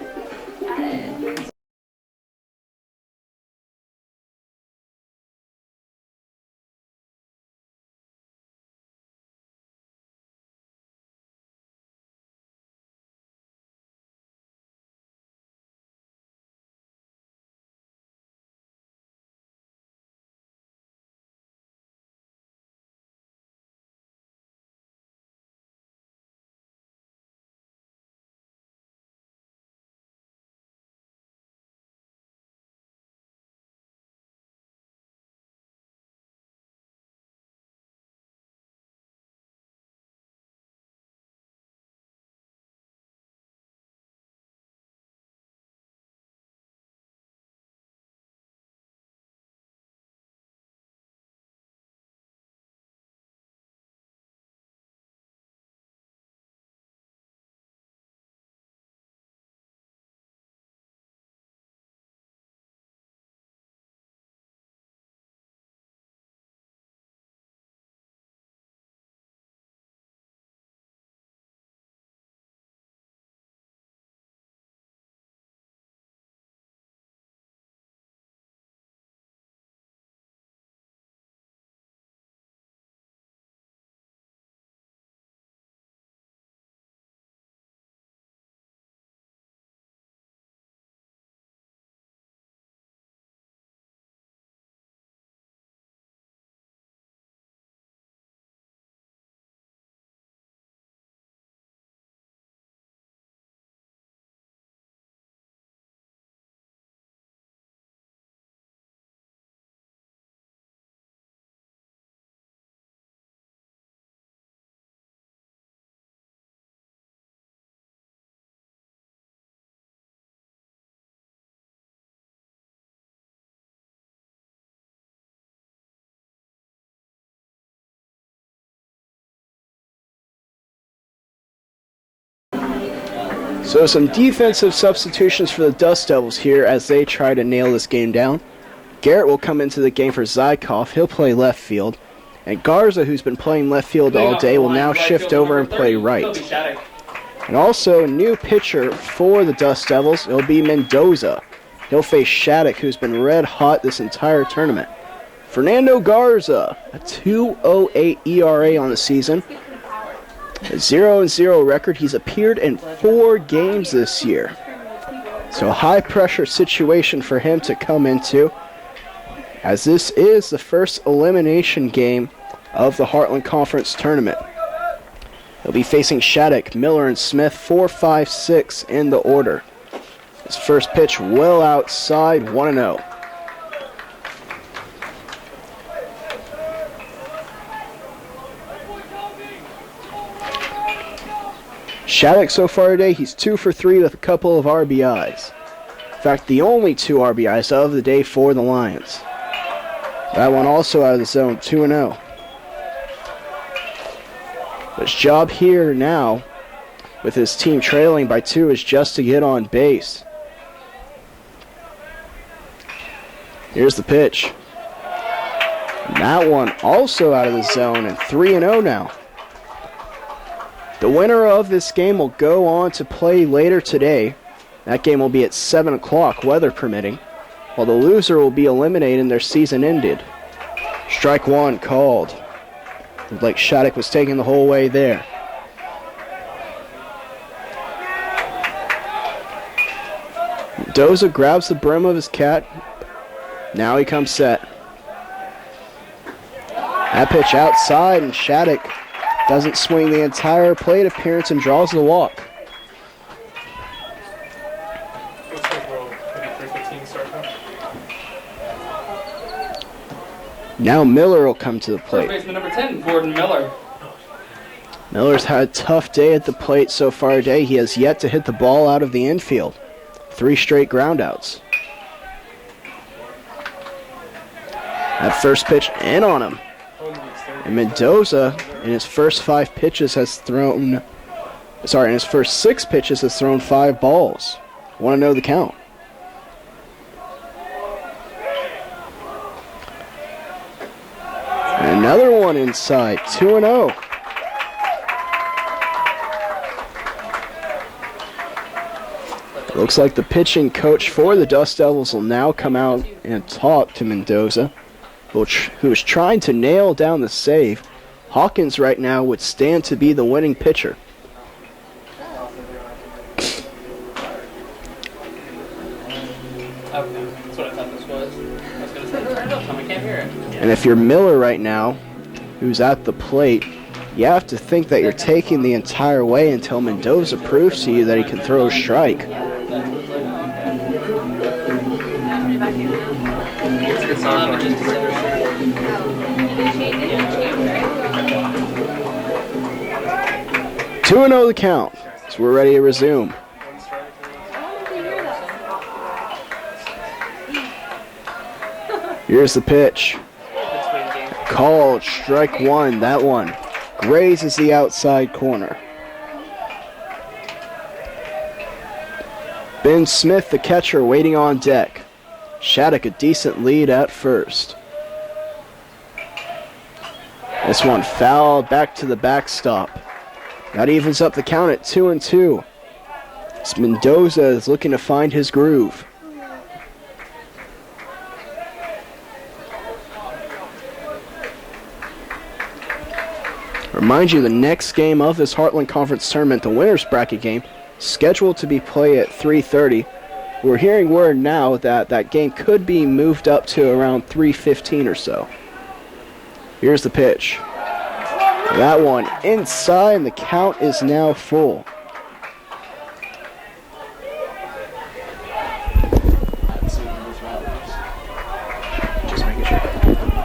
So some defensive substitutions for the Dust Devils here as they try to nail this game down. Garrett will come into the game for Zykov. He'll play left field. And Garza, who's been playing left field all day, will now shift over and play right. And also, a new pitcher for the Dust Devils, it'll be Mendoza. He'll face Shattuck, who's been red hot this entire tournament. Fernando Garza, a 2.08 ERA on the season. A 0-0 record. He's appeared in 4 games this year. So a high-pressure situation for him to come into, as this is the first elimination game of the Heartland Conference Tournament. He'll be facing Shattuck, Miller, and Smith, 4, 5, 6 in the order. His first pitch well outside, 1-0. Shattuck so far today, he's 2 for 3 with a couple of RBIs. In fact, the only 2 RBIs of the day for the Lions. That one also out of the zone, 2-0. His job here now, with his team trailing by 2, is just to get on base. Here's the pitch. And that one also out of the zone, and 3-0 now. The winner of this game will go on to play later today. That game will be at 7 o'clock, weather permitting, while the loser will be eliminated and their season ended. Strike 1 called. Looked like Shattuck was taking the whole way there. Mendoza grabs the brim of his cap. Now he comes set. That pitch outside, and Shattuck doesn't swing the entire plate appearance and draws the walk. Looks like we'll maybe 3:15 start time. Now Miller will come to the First plate. baseman number 10, Gordon Miller. Miller's had a tough day at the plate so far today. He has yet to hit the ball out of the infield. 3 straight groundouts. That first pitch in on him. And Mendoza, in his first 5 pitches, has thrown... Sorry, in his first 6 pitches, has thrown 5 balls. Want to know the count. And another one inside, 2-0. Looks like the pitching coach for the Dust Devils will now come out and talk to Mendoza, who is trying to nail down the save. Hawkins right now would stand to be the winning pitcher. Okay, that's what I thought this was. I was going to say, turn it up, Tom, I can't hear it. And if you're Miller right now, who's at the plate, you have to think that you're taking the entire way until Mendoza proves to you that he can throw a strike. It's a good song. Just to say. 2-0 the count, so we're ready to resume. Here's the pitch. Called strike 1, that one grazes the outside corner. Ben Smith, the catcher, waiting on deck. Shattuck a decent lead at first. This one fouled back to the backstop. That evens up the count at 2-2. As Mendoza is looking to find his groove. Remind you, the next game of this Heartland Conference Tournament, the winner's bracket game, scheduled to be played at 3:30. We're hearing word now that that game could be moved up to around 3:15 or so. Here's the pitch. That one inside, and the count is now full.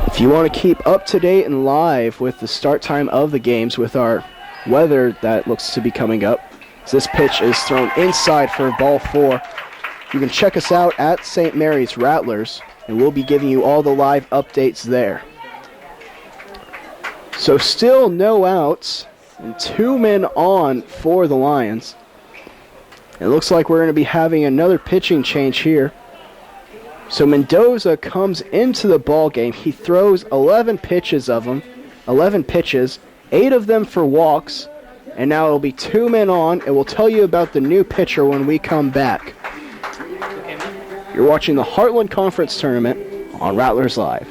If you want to keep up to date and live with the start time of the games with our weather that looks to be coming up, this pitch is thrown inside for ball 4. You can check us out at St. Mary's Rattlers, and we'll be giving you all the live updates there. So still no outs, and 2 men on for the Lions. It looks like we're going to be having another pitching change here. So Mendoza comes into the ball game. He throws 11 pitches, 8 of them for walks, and now it'll be 2 men on, and we'll tell you about the new pitcher when we come back. You're watching the Heartland Conference Tournament on Rattlers Live.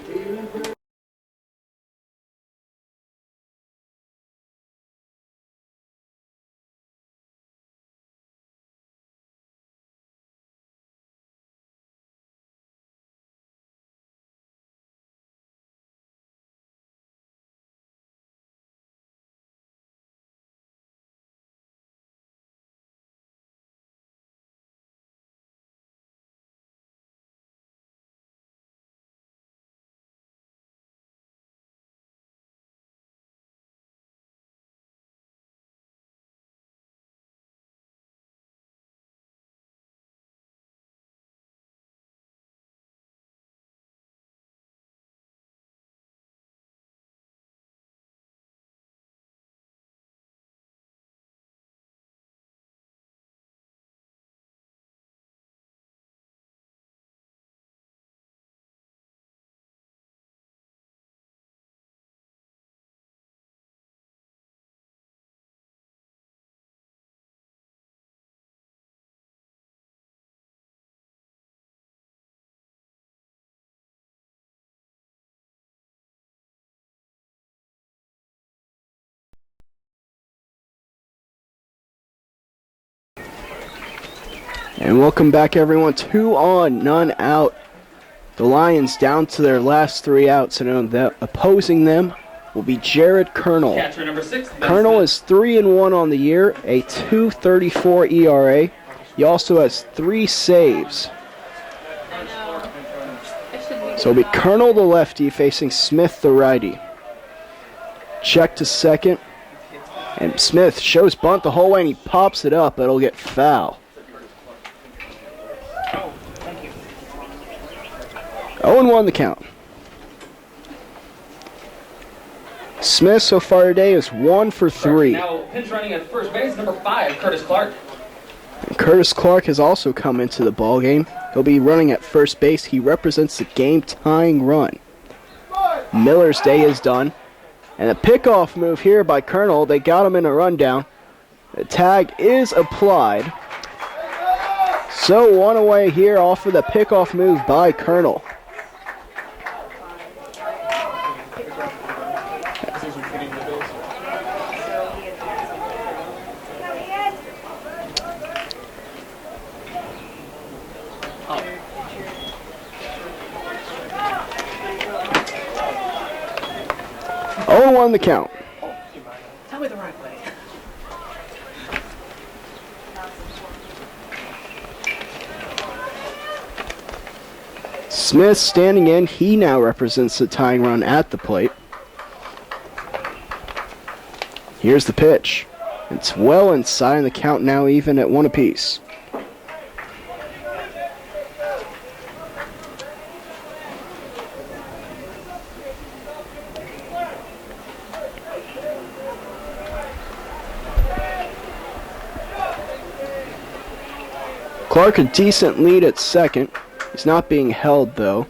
And welcome back, everyone. 2 on, none out. The Lions down to their last 3 outs, and opposing them will be Jared Colonel. Catcher number 6. Colonel is 3-1 on the year, a 2.34 ERA. He also has 3 saves. So it'll be Colonel the lefty facing Smith the righty. Check to second. And Smith shows bunt the whole way, and he pops it up. It'll get foul. 0-1 the count. Smith so far today is 1 for 3. Now pinch running at first base, number 5, Curtis Clark. And Curtis Clark has also come into the ball game. He'll be running at first base. He represents the game-tying run. Miller's day is done. And a pickoff move here by Colonel. They got him in a rundown. The tag is applied. So 1 away here off of the pickoff move by Colonel. On the count. Tell me the right way. Smith standing in. He now represents the tying run at the plate. Here's the pitch. It's well inside, and the count now even at 1 apiece. Clark a decent lead at second. He's not being held, though.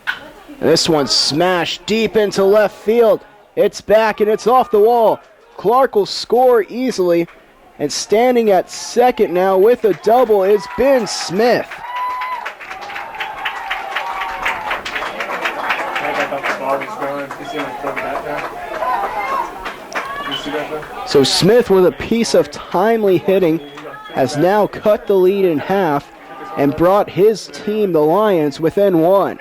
And this one smashed deep into left field. It's back and it's off the wall. Clark will score easily. And standing at second now with a double is Ben Smith. So Smith, with a piece of timely hitting, has now cut the lead in half and brought his team, the Lions, within 1.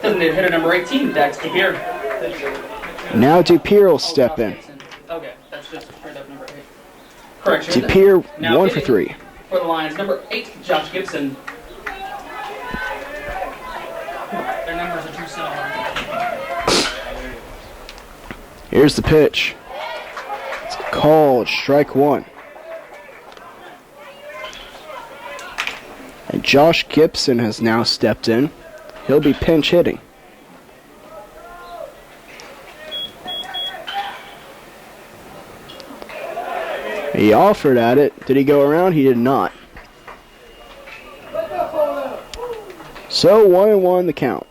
Designated hitter number 18, Dax DePere. Now DePere will step in. Okay, that's just straight up number 8. Correction. DePere, Now 1 for 3. For the Lions, number 8, Josh Gibson. Their numbers are too similar. Here's the pitch. It's called strike 1. And Josh Gibson has now stepped in. He'll be pinch hitting. He offered at it. Did he go around? He did not. So 1-1 the count.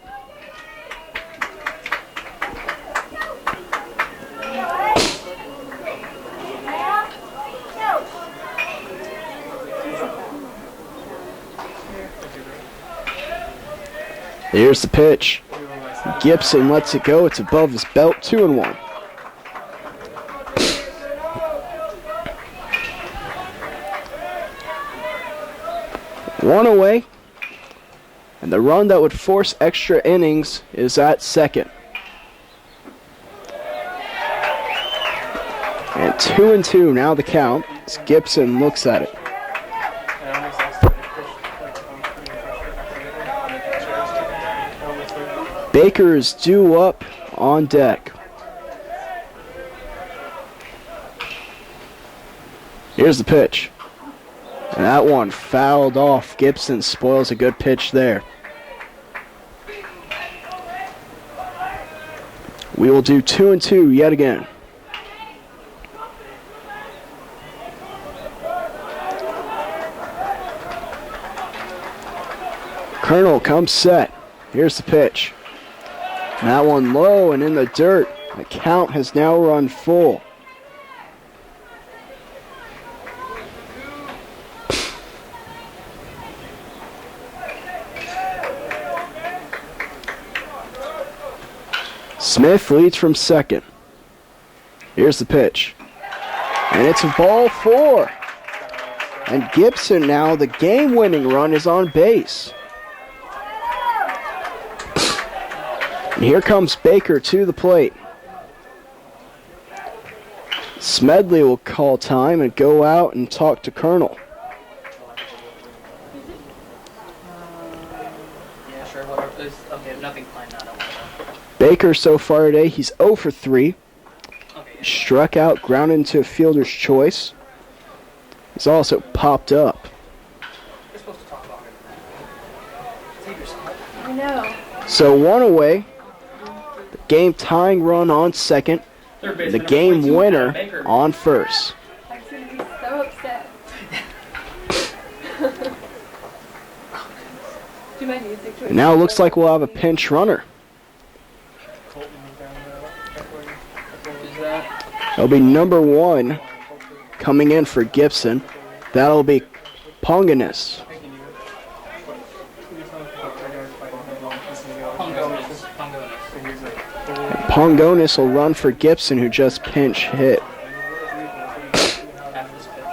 Here's the pitch. Gibson lets it go. It's above his belt. 2-1. One away. And the run that would force extra innings is at second. And 2-2 now the count as Gibson looks at it. Baker is due up on deck. Here's the pitch. And that one fouled off. Gibson spoils a good pitch there. We will do 2-2 yet again. Colonel comes set. Here's the pitch. And that one low and in the dirt. The count has now run full. Smith leads from second. Here's the pitch. And it's a ball 4. And Gibson now, the game-winning run is on base. And here comes Baker to the plate. Smedley will call time and go out and talk to Colonel. Yeah, sure, whatever. Okay, nothing planned out. Baker so far today, he's 0 for 3. Okay. Struck out, grounded into a fielder's choice. He's also popped up. You're supposed to talk about it. Save yourself. I know. So 1 away. The game tying run on second. Third baseman The number game 22, winner Baker. on first. I'm going to be so upset. Do my music choice. And now it looks like we'll have a pinch runner. Is that? It'll be number 1 coming in for Gibson. That'll be Ponganis. Pongonis will run for Gibson, who just pinch hit. After this pitch.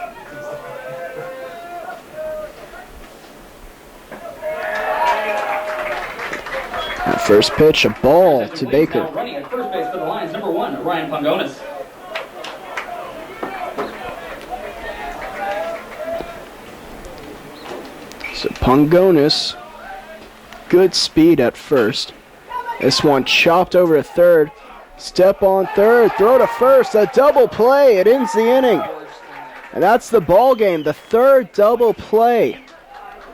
That first pitch, a ball to Baker. Now running at first base for the Lions, number 1, Ryan Pongonis. So Pongonis, good speed at first. This one chopped over to third. Step on third, throw to first, a double play. It ends the inning. And that's the ball game. The third double play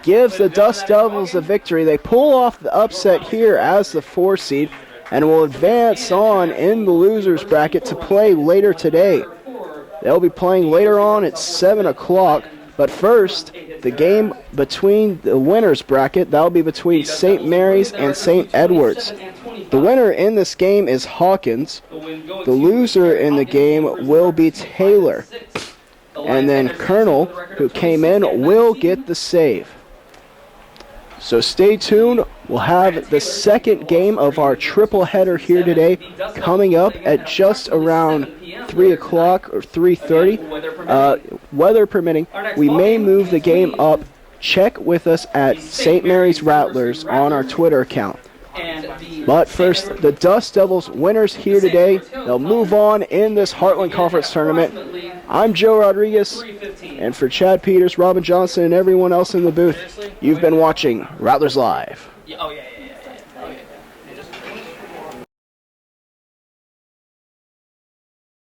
gives the Dust Devils the victory. They pull off the upset here as the 4 seed and will advance on in the losers bracket to play later today. They'll be playing later on at 7 o'clock. But first, the game between the winners bracket, that'll be between St. Mary's and St. Edwards. The winner in this game is Hawkins. The loser in the game will be Taylor. And then Colonel, who came in, will get the save. So stay tuned. We'll have the second game of our triple header here today coming up at just around 3 o'clock or 3:30. Weather permitting, we may move the game up. Check with us at St. Mary's Rattlers on our Twitter account. But first, the Dust Devils winners here today. They'll move on in this Heartland Conference tournament. I'm Joe Rodriguez, and for Chad Peters, Robin Johnson, and everyone else in the booth, you've been watching Rattlers Live. Oh, yeah.